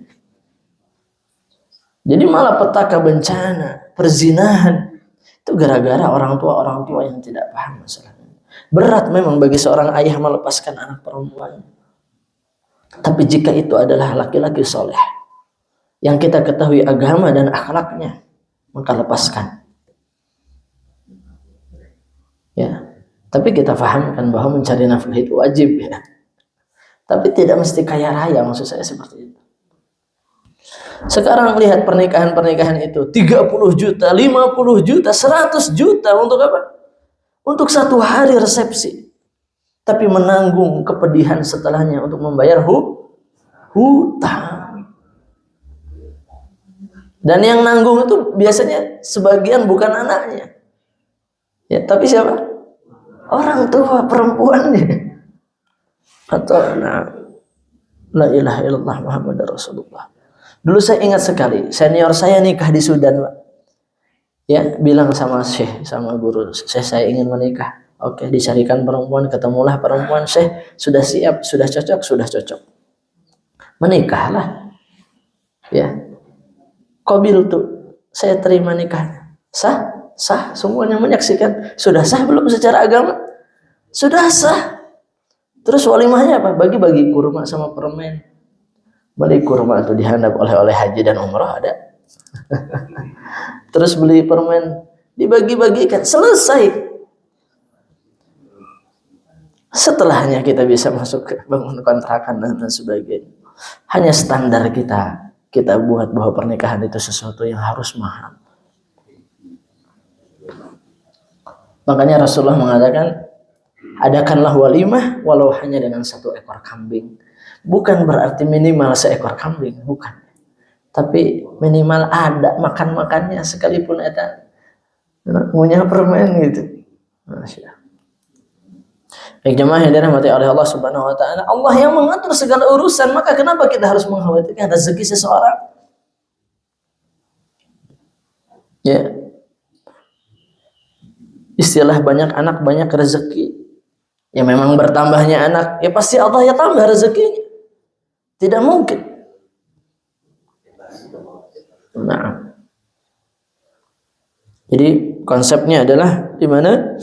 Jadi malah petaka bencana, perzinahan, itu gara-gara orang tua yang tidak paham masalahnya. Berat memang bagi seorang ayah melepaskan anak perempuan. Tapi jika itu adalah laki-laki soleh yang kita ketahui agama dan akhlaknya, maka lepaskan. Ya, tapi kita fahamkan bahwa mencari nafkah itu wajib ya. Tapi tidak mesti kaya raya, maksud saya seperti itu. Sekarang lihat pernikahan-pernikahan itu 30 juta, 50 juta, 100 juta untuk apa? Untuk 1 hari resepsi. Tapi menanggung kepedihan setelahnya untuk membayar hutang. Dan yang nanggung itu biasanya sebagian bukan anaknya. Ya, tapi siapa? Orang tua perempuannya. Atau la ilaha illallah Muhammadar Rasulullah. Dulu saya ingat sekali, senior saya nikah di Sudan, Pak. Ya, bilang sama Syekh, sama guru, Syekh saya ingin menikah. Oke, dicarikan perempuan, ketemulah perempuan. Syekh sudah siap, sudah cocok. Menikahlah. Ya. Qabil tuh, saya terima nikahnya. Sah, semuanya menyaksikan. Sudah sah belum secara agama? Sudah sah. Terus walimahnya apa? Bagi-bagi kurma sama permen. Beli kurma itu dihandap oleh haji dan umrah ada. Terus beli permen, dibagi-bagikan, selesai. Setelahnya kita bisa masuk ke bangun kontrakan dan sebagainya. Hanya standar kita buat bahwa pernikahan itu sesuatu yang harus mahal. Makanya Rasulullah mengatakan, adakanlah walimah walau hanya dengan 1 ekor kambing. Bukan berarti minimal seekor kambing, bukan. Tapi minimal ada makan-makannya, sekalipun eta punya permen gitu. Masya. Baik jemaah yang dirahmati oleh Allah Subhanahu wa taala, Allah yang mengatur segala urusan, maka kenapa kita harus mengkhawatirkan rezeki seseorang? Ya. Istilah banyak anak banyak rezeki. Ya memang bertambahnya anak, ya pasti Allah ya tambah rezekinya. Tidak mungkin. Nah. Jadi konsepnya adalah di mana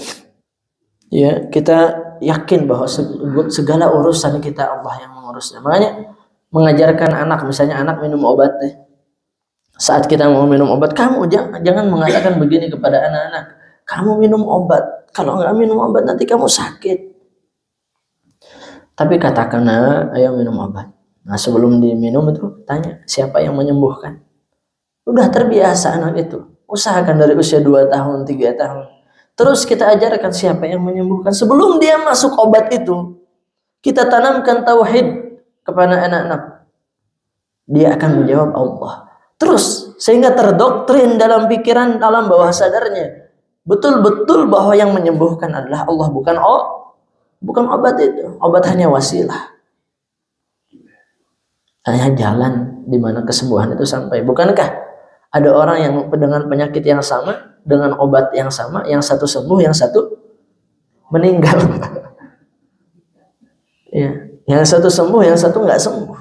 ya kita yakin bahwa segala urusan kita Allah yang mengurusnya. Makanya mengajarkan anak, misalnya anak minum obat deh. Saat kita mau minum obat, kamu jangan mengatakan begini kepada anak-anak. Kamu minum obat, kalau nggak minum obat nanti kamu sakit. Tapi katakan, ayo minum obat. Nah sebelum diminum itu tanya, siapa yang menyembuhkan? Udah terbiasa anak itu. Usahakan dari usia 2 tahun, 3 tahun. Terus kita ajarkan siapa yang menyembuhkan. Sebelum dia masuk obat itu, kita tanamkan tauhid kepada anak-anak. Dia akan menjawab Allah. Terus sehingga terdoktrin dalam pikiran, dalam bawah sadarnya, betul-betul bahwa yang menyembuhkan adalah Allah, bukan obat itu. Obat hanya wasilah. Hanya jalan di mana kesembuhan itu sampai. Bukankah ada orang yang dengan penyakit yang sama, dengan obat yang sama, yang satu sembuh, yang satu meninggal. Ya, yang satu sembuh, yang satu nggak sembuh.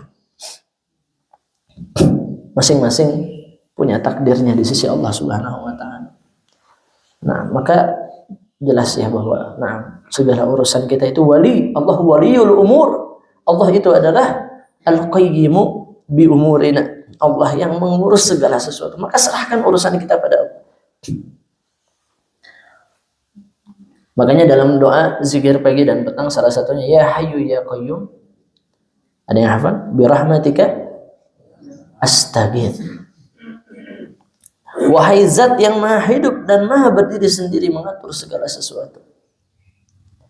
Masing-masing punya takdirnya di sisi Allah Subhanahu wa taala. Nah, maka jelas ya bahwa segala urusan kita itu wali. Allah waliyul umur. Allah itu adalah al-qayyimu bi umurina. Allah yang mengurus segala sesuatu. Maka serahkan urusan kita pada Allah. Makanya dalam doa zikir pagi dan petang salah satunya ya hayyu ya qayyum. Ada yang hafal? Bi rahmatika astaghits. Wahai zat yang maha hidup dan maha berdiri sendiri mengatur segala sesuatu.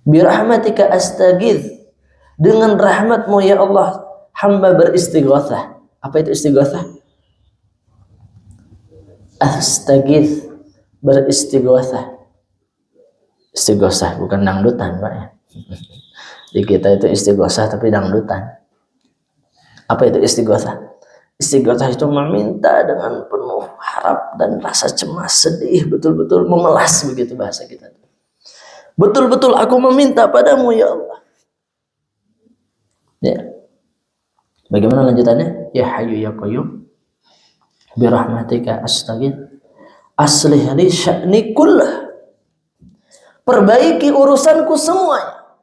Bi rahmatika astaghits. Dengan rahmatmu ya Allah hamba beristighatsah. Apa itu istighatsah? Astaghits, beristighatsah. Istighatsah bukan dangdutan, Pak ya. Di kita itu istighatsah tapi dangdutan. Apa itu istighatsah? Istighatsah itu meminta dengan penuh harap dan rasa cemas, sedih, betul-betul memelas, begitu bahasa kita. Betul-betul aku meminta padamu ya Allah. Ya. Bagaimana lanjutannya? Ya Hayyu ya Qayyum bi rahmatika astaghits aslih li sya'ni kullah. Perbaiki urusanku semuanya.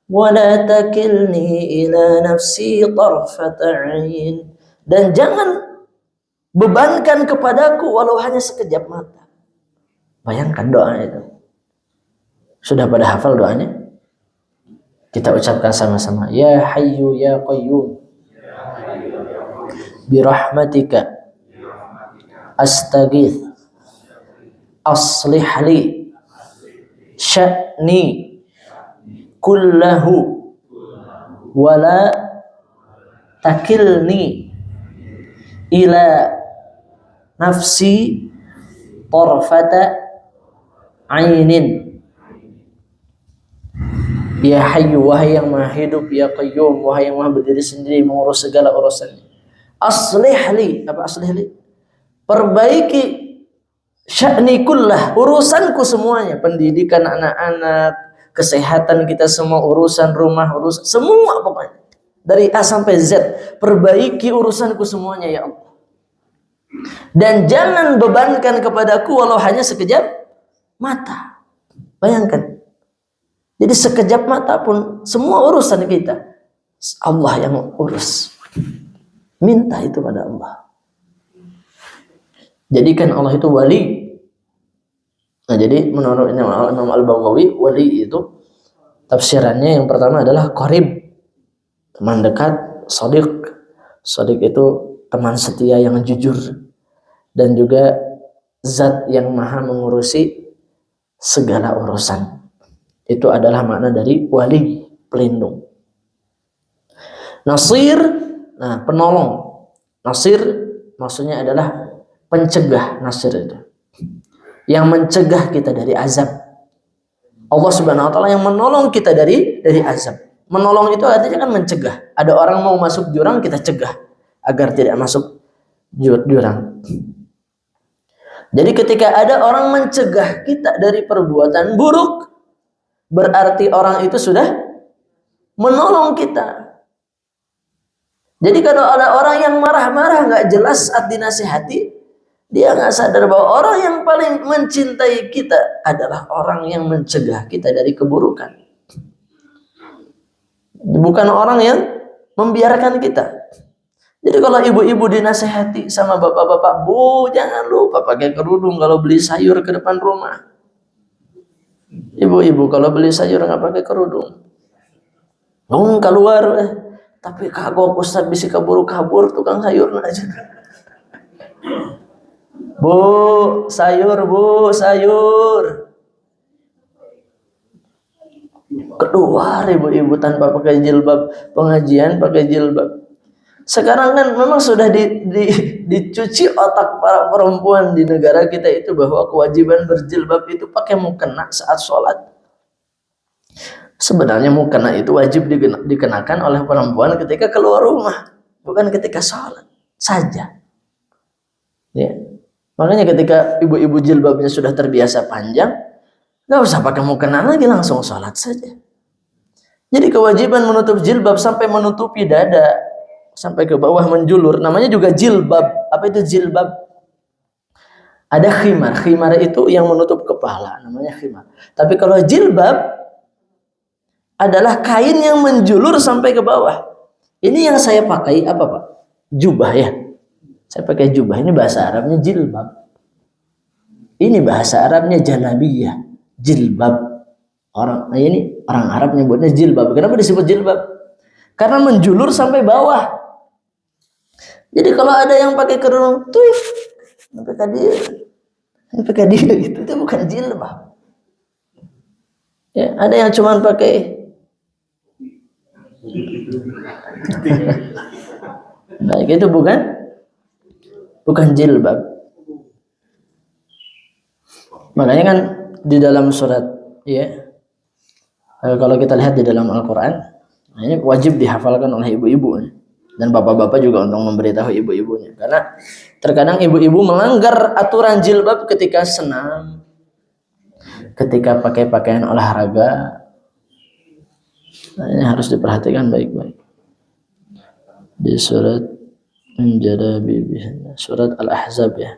Wa la takilni ila nafsi tarfata 'ain. Dan jangan bebankan kepadaku walau hanya sekejap mata. Bayangkan doa itu. Sudah pada hafal doanya? Kita ucapkan sama-sama. Ya Hayyu ya Qayyum bi rahmatika astaghits aslih li sya'ni kullahu wala takilni ila nafsi tarfata ainin. Ya Hayyu, wahai yang maha hidup, ya Qayyum, wahai yang maha berdiri sendiri mengurus segala urusannya. Aslih li, apa aslih li? Perbaiki sya'ni kullah, urusanku semuanya, pendidikan anak-anak, kesehatan kita semua, urusan rumah, urusan semua pokoknya. Dari A sampai Z, perbaiki urusanku semuanya ya Allah. Dan jangan bebankan kepadaku walau hanya sekejap mata. Bayangkan. Jadi sekejap mata pun semua urusan kita Allah yang urus. Minta itu pada Allah. Jadikan Allah itu wali. Nah, jadi menurut Imam Al-Baghawi, wali itu tafsirannya yang pertama adalah qarib, teman dekat, shadiq. Shadiq itu teman setia yang jujur, dan juga zat yang maha mengurusi segala urusan. Itu adalah makna dari wali, pelindung. Nasir, nah penolong. Nasir maksudnya adalah pencegah. Nasir itu yang mencegah kita dari azab. Allah Subhanahu wa taala yang menolong kita dari azab. Menolong itu artinya kan mencegah. Ada orang mau masuk jurang, kita cegah agar tidak masuk jurang. Jadi ketika ada orang mencegah kita dari perbuatan buruk, berarti orang itu sudah menolong kita. Jadi kalau ada orang yang marah-marah nggak jelas saat dinasihati, dia nggak sadar bahwa orang yang paling mencintai kita adalah orang yang mencegah kita dari keburukan, bukan orang yang membiarkan kita. Jadi kalau ibu-ibu dinasihati sama bapak-bapak, Bu, jangan lupa pakai kerudung kalau beli sayur ke depan rumah. Ibu-ibu kalau beli sayur nggak pakai kerudung, keluar. Tapi kagok Ustaz bisa kabur tukang sayur aja. Bu, sayur. Keluar ibu-ibu tanpa pakai jilbab, pengajian pakai jilbab. Sekarang kan memang sudah dicuci otak para perempuan di negara kita itu bahwa kewajiban berjilbab itu pakai mukena saat sholat. Sebenarnya mukena itu wajib dikenakan oleh perempuan ketika keluar rumah, bukan ketika sholat saja. Ya. Makanya ketika ibu-ibu jilbabnya sudah terbiasa panjang, nggak usah pakai mukena lagi, langsung sholat saja. Jadi kewajiban menutup jilbab sampai menutupi dada, sampai ke bawah menjulur, namanya juga jilbab. Apa itu jilbab? Ada khimar. Khimar itu yang menutup kepala, namanya khimar. Tapi kalau jilbab adalah kain yang menjulur sampai ke bawah. Ini yang saya pakai apa Pak? Jubah ya. Saya pakai jubah. Ini bahasa Arabnya jilbab. Ini bahasa Arabnya jalabiyah, jilbab. Ini orang Arab nyebutnya jilbab. Kenapa disebut jilbab? Karena menjulur sampai bawah. Jadi kalau ada yang pakai kerudung, tuh, sampai dia gitu, itu bukan jilbab. Ya, ada yang cuma pakai baik, itu bukan jilbab. Makanya kan di dalam surat ya, kalau kita lihat di dalam Al-Quran, ini wajib dihafalkan oleh ibu-ibu dan bapak-bapak juga untuk memberitahu ibu-ibunya, karena terkadang ibu-ibu melanggar aturan jilbab ketika senam, ketika pakai pakaian olahraga. Nah, ini harus diperhatikan baik-baik. Di surat surat Al-Ahzab ya,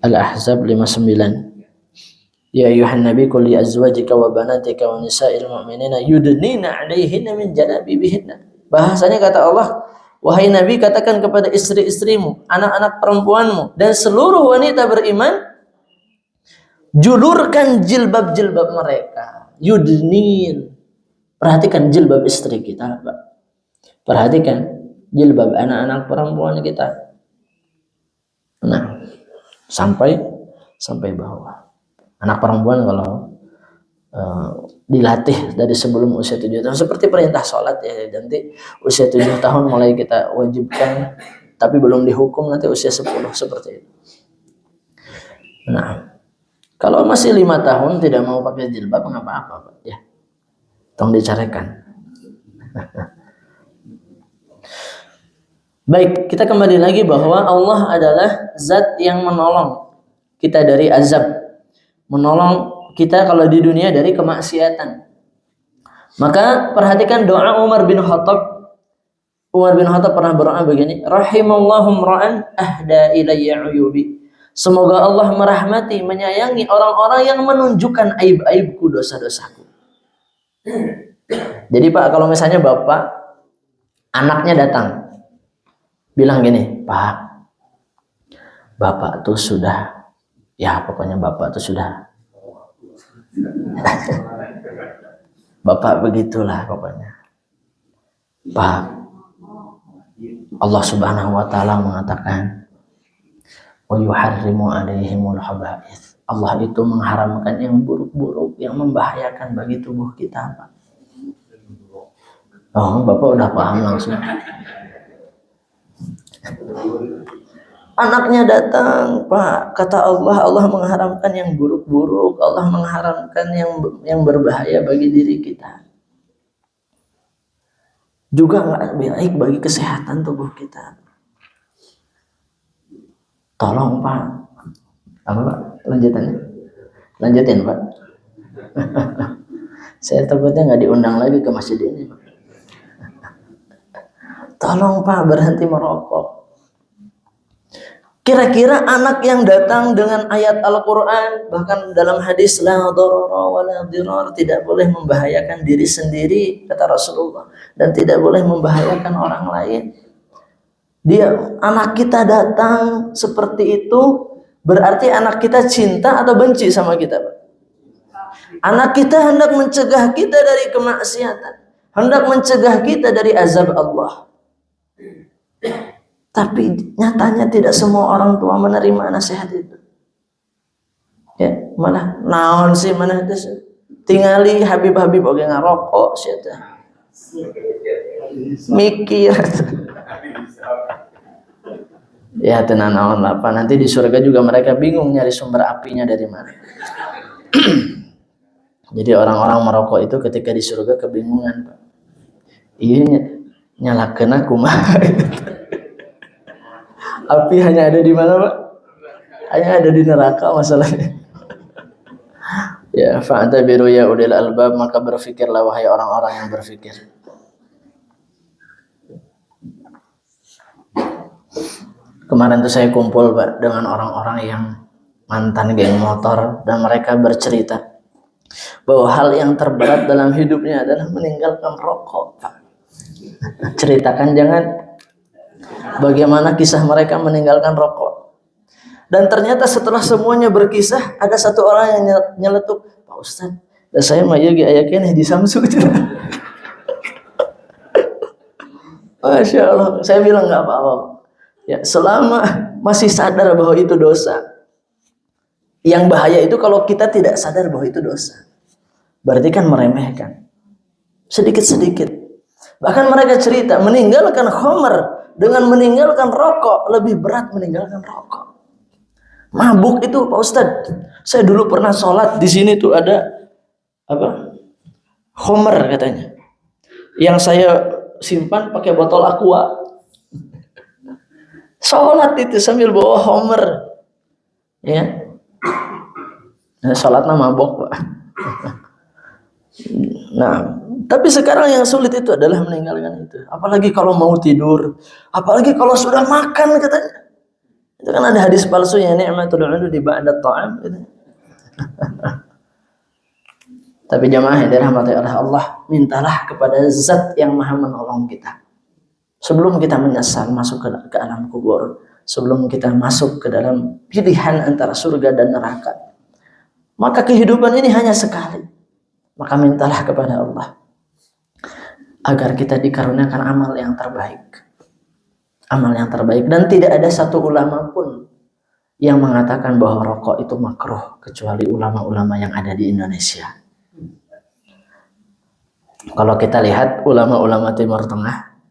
Al-Ahzab 59. Ya ayuhan nabi qul li azwajika wa banatika wa nisa'il mu'minina yudnina 'alaihinna min jalabibihinna. Bahasanya kata Allah, wahai nabi katakan kepada istri-istrimu, anak-anak perempuanmu dan seluruh wanita beriman, julurkan jilbab-jilbab mereka. Yudnin. Perhatikan jilbab istri kita, Pak. Perhatikan jilbab anak-anak perempuan kita. Nah, sampai bawah. Anak perempuan kalau dilatih dari sebelum usia 7 tahun, seperti perintah sholat ya, nanti usia 7 tahun mulai kita wajibkan, tapi belum dihukum, nanti usia 10 seperti itu. Nah, kalau masih 5 tahun tidak mau pakai jilbab, nggak apa-apa Pak ya, tolong dicarikan. Baik, kita kembali lagi bahwa Allah adalah zat yang menolong kita dari azab, menolong kita kalau di dunia dari kemaksiatan. Maka perhatikan doa Umar bin Khattab. Umar bin Khattab pernah berdoa begini, rahimallahu ra'an ahda ilayya uyubi. Semoga Allah merahmati, menyayangi orang-orang yang menunjukkan aib-aibku, dosa-dosaku. Jadi Pak, kalau misalnya bapak, anaknya datang, bilang gini, Pak, bapak tuh sudah Ya pokoknya bapak itu sudah bapak begitulah pokoknya. Pak, Allah Subhanahu wa taala mengatakan wa yuharrimu alaihimul khaba'ith. Allah itu mengharamkan yang buruk-buruk, yang membahayakan bagi tubuh kita, Pak. Oh, Bapak udah paham langsung. Anaknya datang, Pak, kata Allah, Allah mengharamkan yang buruk-buruk, Allah mengharamkan yang berbahaya bagi diri kita. Juga nggak baik bagi kesehatan tubuh kita. Tolong, Pak. Apa, Pak? Lanjutannya? Lanjutin, Pak. Saya takutnya nggak diundang lagi ke masjid ini, Pak. Tolong, Pak, berhenti merokok. Kira-kira anak yang datang dengan ayat Al-Quran, bahkan dalam hadis la darara wa la dirar, tidak boleh membahayakan diri sendiri, kata Rasulullah, dan tidak boleh membahayakan orang lain. Anak kita datang seperti itu, berarti anak kita cinta atau benci sama kita, Pak? Anak kita hendak mencegah kita dari kemaksiatan, hendak mencegah kita dari azab Allah. Tapi nyatanya tidak semua orang tua menerima nasihat itu. Ya, malah naon sih mana itu tingali Habib-habib oge ngarokok sih teh. Mikir. Ya tenan naon apa nanti di surga juga mereka bingung nyari sumber apinya dari mana. Jadi orang-orang merokok itu ketika di surga kebingungan, Pak. Iya nyalakeun kumaha. Api hanya ada di mana, Pak? Hanya ada di neraka masalahnya. Ya, fa'tabiru ya ulil albab, maka berfikirlah wahai orang-orang yang berfikir. Kemarin tuh saya kumpul, Pak, dengan orang-orang yang mantan geng motor dan mereka bercerita bahwa hal yang terberat dalam hidupnya adalah meninggalkan rokok, Pak. Ceritakan jangan bagaimana kisah mereka meninggalkan rokok. Dan ternyata setelah semuanya berkisah, ada satu orang yang nyeletuk, Pak Ustaz, dan saya mah ieu ge aya keneh di Samsu. Masya Allah, saya bilang nggak apa-apa. Ya, selama masih sadar bahwa itu dosa. Yang bahaya itu kalau kita tidak sadar bahwa itu dosa. Berarti kan meremehkan. Sedikit-sedikit. Bahkan mereka cerita, meninggalkan khamr dengan meninggalkan rokok lebih berat meninggalkan rokok. Mabuk itu, Pak Ustadz, saya dulu pernah sholat di sini tuh ada apa? Khamr katanya. Yang saya simpan pakai botol aqua. Sholat itu sambil bawa khamr. Ya. Nah, sholatnya mabok, Pak. Nah, tapi sekarang yang sulit itu adalah meninggalkan itu. Apalagi kalau mau tidur, apalagi kalau sudah makan katanya. Itu kan ada hadis palsunya, ni'matul 'udu di ba'da ta'am gitu. Tapi jamaah yang dirahmati oleh Allah, mintalah kepada Zat yang Maha menolong kita. Sebelum kita menyesal masuk ke alam kubur, sebelum kita masuk ke dalam pilihan antara surga dan neraka. Maka kehidupan ini hanya sekali. Maka mintalah kepada Allah agar kita dikaruniakan amal yang terbaik. Amal yang terbaik. Dan tidak ada satu ulama pun yang mengatakan bahwa rokok itu makruh kecuali ulama-ulama yang ada di Indonesia. Kalau kita lihat ulama-ulama Timur Tengah,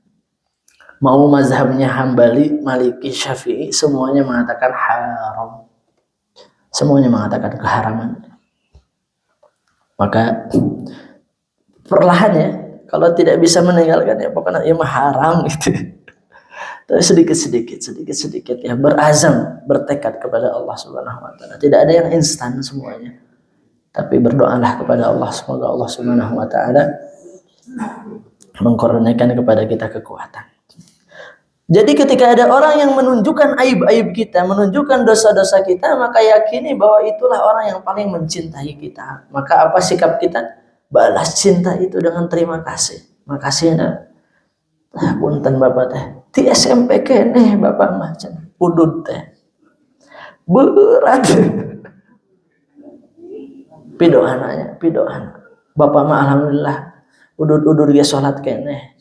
mau mazhabnya Hambali, Maliki, Syafi'i, semuanya mengatakan haram. Semuanya mengatakan keharaman. Maka perlahan ya, kalau tidak bisa meninggalkan ya pokoknya ya haram gitu. Tapi sedikit ya berazam, bertekad kepada Allah Subhanahu wa taala. Tidak ada yang instan semuanya. Tapi berdoalah kepada Allah, semoga Allah Subhanahu wa taala mengkurniakan kepada kita kekuatan. Jadi ketika ada orang yang menunjukkan aib-aib kita, menunjukkan dosa-dosa kita, maka yakini bahwa itulah orang yang paling mencintai kita. Maka apa sikap kita? Balas cinta itu dengan terima kasih. Makasihna. Punten Bapak teh. Di SMP keneh Bapak mah udud teh. Berat. Pido anaknya, pido anak. Bapak mah alhamdulillah udur-udur dia sholat keneh.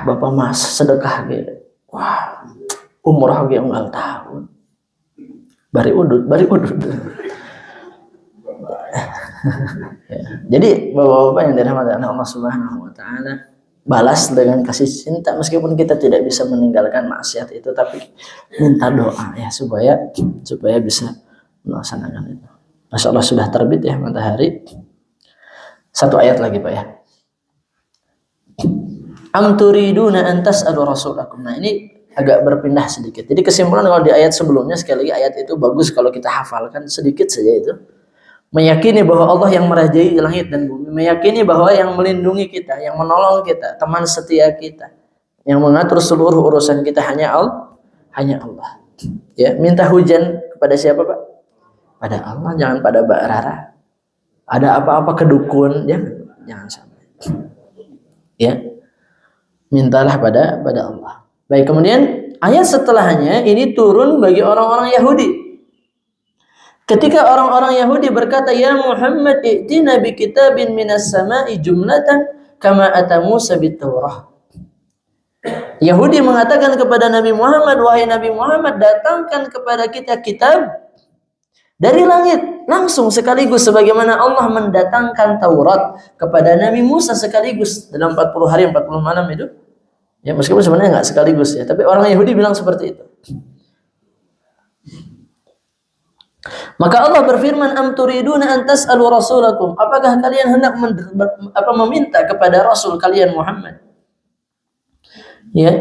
Bapak mah sedekah gitu. Wah, umrah ge unggal tahun. Bari udud. Ya. Jadi bapak-bapak yang dirahmati Allah Subhanahu wa taala, balas dengan kasih cinta meskipun kita tidak bisa meninggalkan maksiat itu, tapi minta doa ya supaya bisa melaksanakan itu. Masya Allah sudah terbit ya matahari. Satu ayat lagi Pak ya. Am turiduna an tas'alu rasulakum. Nah ini agak berpindah sedikit. Jadi kesimpulan kalau di ayat sebelumnya, sekali lagi ayat itu bagus kalau kita hafalkan sedikit saja itu. Meyakini bahwa Allah yang merajai langit dan bumi, meyakini bahwa yang melindungi kita, yang menolong kita, teman setia kita, yang mengatur seluruh urusan kita hanya Allah. Ya, minta hujan kepada siapa Pak? Pada Allah, jangan pada Mbak Rara. Ada apa-apa ke dukun, jangan sampai. Ya, mintalah pada Allah. Baik, kemudian ayat setelahnya ini turun bagi orang-orang Yahudi. Ketika orang-orang Yahudi berkata, "Ya Muhammad, i'tina bi kitabin minas sama'i jumlatan kama ata Musa bit-Taurah." Yahudi mengatakan kepada Nabi Muhammad, "Wahai Nabi Muhammad, datangkan kepada kita kitab dari langit langsung sekaligus sebagaimana Allah mendatangkan Taurat kepada Nabi Musa sekaligus dalam 40 hari 40 malam itu." Ya, meskipun sebenarnya enggak sekaligus ya, tapi orang Yahudi bilang seperti itu. Maka Allah berfirman, "Am turiduna an tas'alu rasulakum?" Apakah kalian hendak meminta kepada rasul kalian Muhammad? Ya.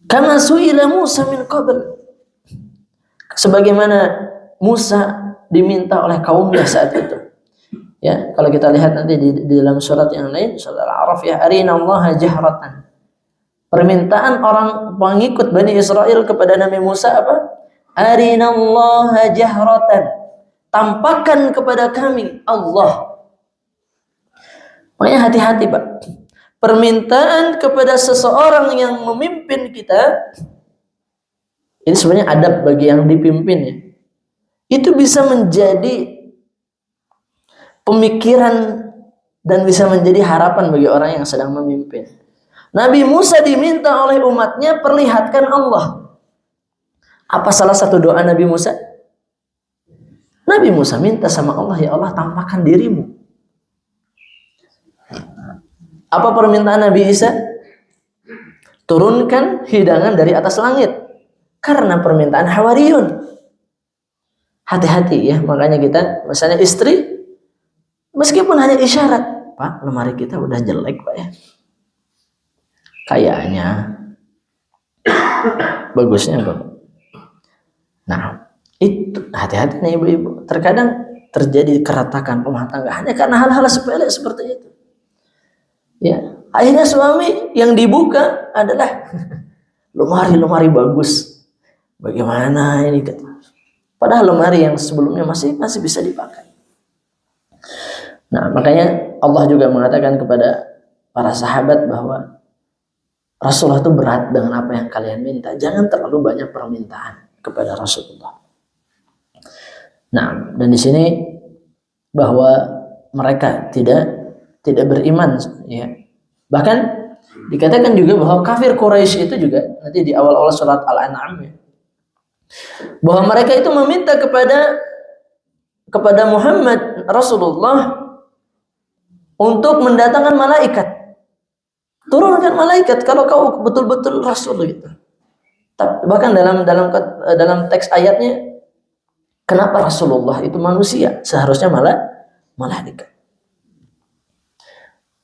Kama su'ila Musa min qabl. Sebagaimana Musa diminta oleh kaumnya saat itu. Ya, kalau kita lihat nanti di dalam surat yang lain, surat Al-A'raf ya, arinallaha jahratan. Permintaan orang pengikut Bani Israel kepada Nabi Musa apa? Arinallaha jahratan. Tampakkan kepada kami Allah. Makanya hati-hati Pak. Permintaan kepada seseorang yang memimpin kita, ini sebenarnya adab bagi yang dipimpin ya. Itu bisa menjadi pemikiran dan bisa menjadi harapan bagi orang yang sedang memimpin. Nabi Musa diminta oleh umatnya perlihatkan Allah. Apa salah satu doa Nabi Musa? Nabi Musa minta sama Allah, "Ya Allah, tampakkan dirimu." Apa permintaan Nabi Isa? Turunkan hidangan dari atas langit. Karena permintaan Hawariyun. Hati-hati ya, makanya kita misalnya istri meskipun hanya isyarat, "Pak, lemari kita udah jelek Pak ya. Kayaknya bagusnya Pak." Nah, itu hati-hati nih ibu-ibu. Terkadang terjadi keretakan rumah tangga hanya karena hal-hal sepele seperti itu. Ya, akhirnya suami yang dibuka adalah lemari bagus. Bagaimana ini? Padahal lemari yang sebelumnya masih bisa dipakai. Nah, makanya Allah juga mengatakan kepada para sahabat bahwa Rasulullah itu berat dengan apa yang kalian minta. Jangan terlalu banyak permintaan kepada Rasulullah. Nah, dan di sini bahwa mereka tidak beriman ya. Bahkan dikatakan juga bahwa kafir Quraisy itu juga nanti di awal-awal surat Al-An'am ya, bahwa mereka itu meminta kepada Muhammad Rasulullah untuk mendatangkan malaikat. Turunkan malaikat kalau kau betul-betul rasul gitu. Bahkan dalam teks ayatnya, kenapa Rasulullah itu manusia, seharusnya malaikat.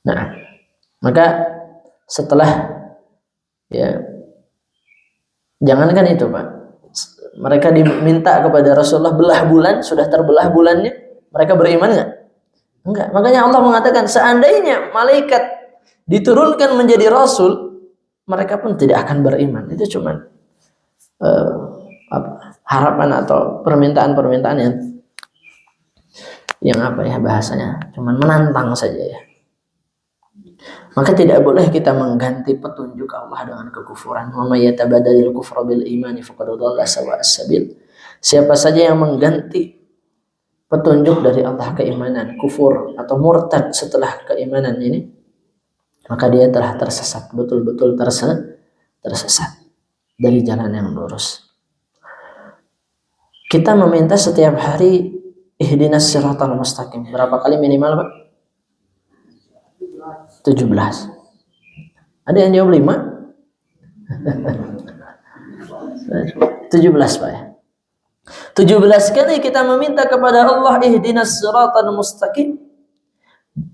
Nah, maka setelah ya, jangankan itu Pak, mereka diminta kepada Rasulullah belah bulan, sudah terbelah bulannya, mereka beriman nggak? Enggak. Makanya Allah mengatakan seandainya malaikat diturunkan menjadi rasul, mereka pun tidak akan beriman. Itu cuma harapan atau permintaan-permintaan yang apa ya bahasanya, cuman menantang saja ya. Maka tidak boleh kita mengganti petunjuk Allah dengan kekufuran. Wa may yatabadalil kufra bil imani faqad dhalla sawa'as sabil. Siapa saja yang mengganti petunjuk dari Allah, keimanan, kufur atau murtad setelah keimanan ini, maka dia telah tersesat, betul-betul tersesat dari jalan yang lurus. Kita meminta setiap hari ihdinas siratal mustaqim. Berapa kali minimal, Pak? 17. Ada yang jawab 5? 17, Pak ya. 17 kali kita meminta kepada Allah ihdinas siratal mustaqim.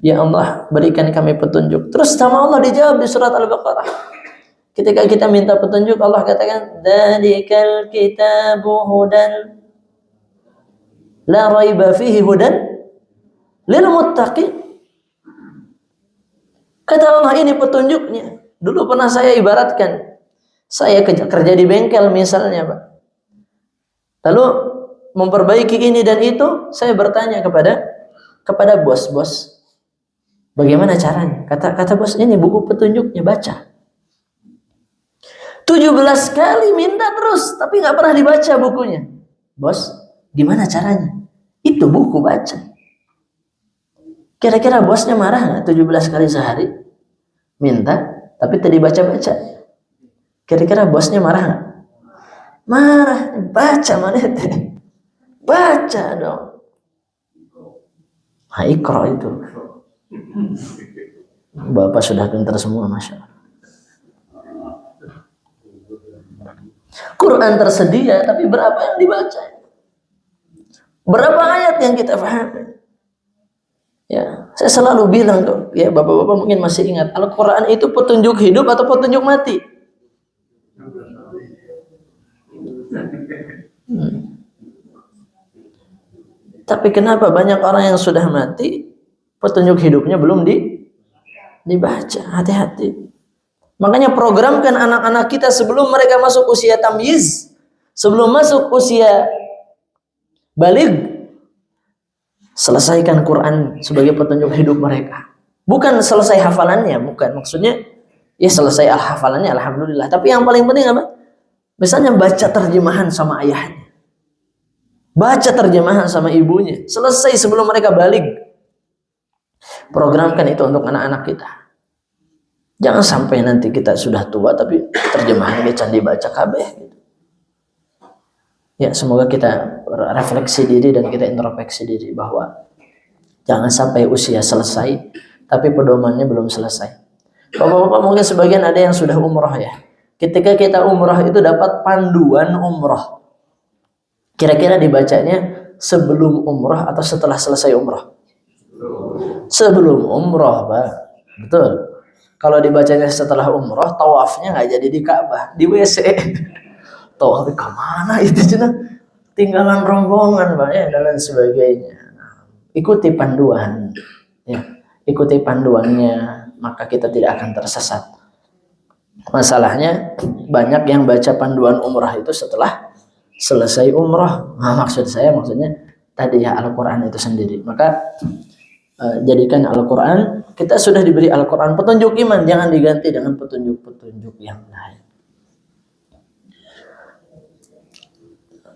Ya Allah, berikan kami petunjuk. Terus sama Allah dijawab di surat Al-Baqarah. Ketika kita minta petunjuk, Allah katakan, "Dzalikal kitabu hudan la raiba fihi hudan lil muttaqin." Kata Allah, ini petunjuknya. Dulu pernah saya ibaratkan, saya kerja di bengkel misalnya, Pak. Lalu memperbaiki ini dan itu, saya bertanya kepada bos, bagaimana caranya? Kata bos, ini buku petunjuknya, baca. 17 kali minta terus, tapi nggak pernah dibaca bukunya. Bos, gimana caranya? Itu buku, baca. Kira-kira bosnya marah nggak 17 kali sehari? Minta, tapi tadi baca-baca. Kira-kira bosnya marah nggak? Marah, baca mana itu? Baca dong. Nah, Iqra itu. Bapak sudah pintar semua, Masya Allah. Quran tersedia, tapi berapa yang dibaca? Berapa ayat yang kita pahami? Ya, saya selalu bilang tuh, ya bapak-bapak mungkin masih ingat, Al-Quran itu petunjuk hidup atau petunjuk mati? Tapi kenapa banyak orang yang sudah mati, petunjuk hidupnya belum dibaca? Hati-hati. Makanya programkan anak-anak kita sebelum mereka masuk usia tamyiz, sebelum masuk usia baligh, selesaikan Quran sebagai petunjuk hidup mereka. Bukan selesai hafalannya, bukan. Maksudnya, ya selesai hafalannya, alhamdulillah. Tapi yang paling penting apa? Misalnya baca terjemahan sama ayahnya. Baca terjemahan sama ibunya. Selesai sebelum mereka baligh. Programkan itu untuk anak-anak kita. Jangan sampai nanti kita sudah tua tapi terjemahannya can dibaca kabeh. Ya, semoga kita refleksi diri dan kita introspeksi diri bahwa jangan sampai usia selesai tapi pedomannya belum selesai. Bapak-bapak mungkin sebagian ada yang sudah umroh ya. Ketika kita umroh itu dapat panduan umroh. Kira-kira dibacanya sebelum umroh atau setelah selesai umroh? Sebelum umroh, Pak. Betul. Kalau dibacanya setelah umroh, tawafnya nggak jadi di Ka'bah, di WC. Tawaf kemana itu cina? Tinggalan rombongan, Pak, ya, dan lain sebagainya. Ikuti panduan, ya. Ikuti panduannya, maka kita tidak akan tersesat. Masalahnya banyak yang baca panduan umrah itu setelah selesai umrah. Nah, maksudnya tadi ya Al-Quran itu sendiri. Maka jadikan Al-Quran, kita sudah diberi Al-Quran petunjuk iman, jangan diganti dengan petunjuk-petunjuk yang lain.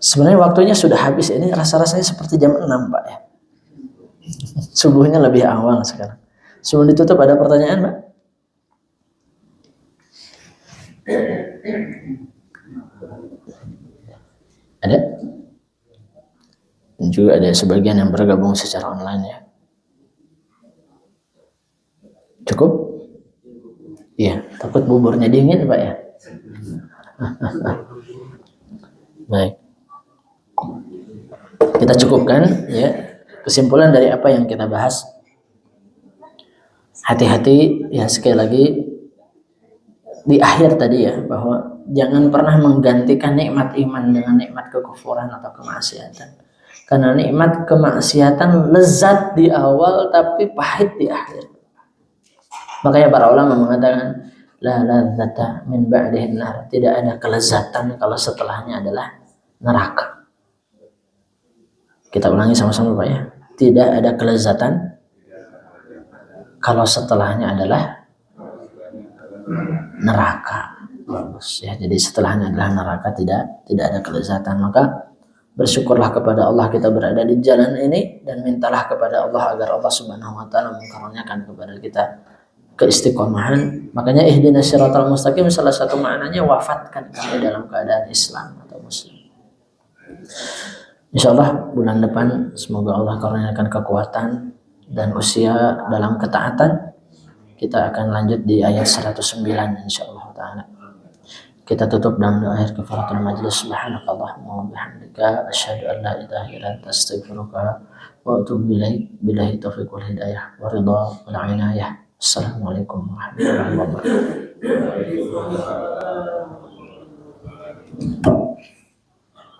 Sebenarnya waktunya sudah habis, ini rasa-rasanya seperti jam 6, Pak ya. Subuhnya lebih awal sekarang. Sebelum ditutup ada pertanyaan, Pak? Ada? Dan juga ada sebagian yang bergabung secara online ya. Cukup? Iya, takut buburnya dingin, Pak ya. Baik. Kita cukupkan ya. Kesimpulan dari apa yang kita bahas. Hati-hati ya, sekali lagi di akhir tadi ya, bahwa jangan pernah menggantikan nikmat iman dengan nikmat kekufuran atau kemaksiatan. Karena nikmat kemaksiatan lezat di awal tapi pahit di akhir. Makanya para ulama mengatakan la ladzata min ba'dihin nar, tidak ada kelezatan kalau setelahnya adalah neraka. Kita ulangi sama-sama, Pak ya. Tidak ada kelezatan kalau setelahnya adalah neraka. Bagus ya. Jadi setelahnya adalah neraka, tidak ada kelezatan. Maka Bersyukurlah kepada Allah kita berada di jalan ini, dan mintalah kepada Allah agar Allah Subhanahu wa taala mengkaruniakan kepada kita keistiqomahan. Makanya ihdinas siratal mustaqim salah satu maknanya wafatkan kami dalam keadaan Islam atau Muslim. Insyaallah bulan depan semoga Allah karuniakan kekuatan dan usia dalam ketaatan. Kita akan lanjut di ayat 109 insyaallah taala. Kita tutup dengan doa akhir kafaratul majlis. Subhanakallahumma wa bihamdika asyhadu an la ilaha illa anta astaghfiruka wa atubu ilaik. Billahi taufiq wal hidayah wa ridha wal inayah. Assalamualaikum warahmatullahi wabarakatuh.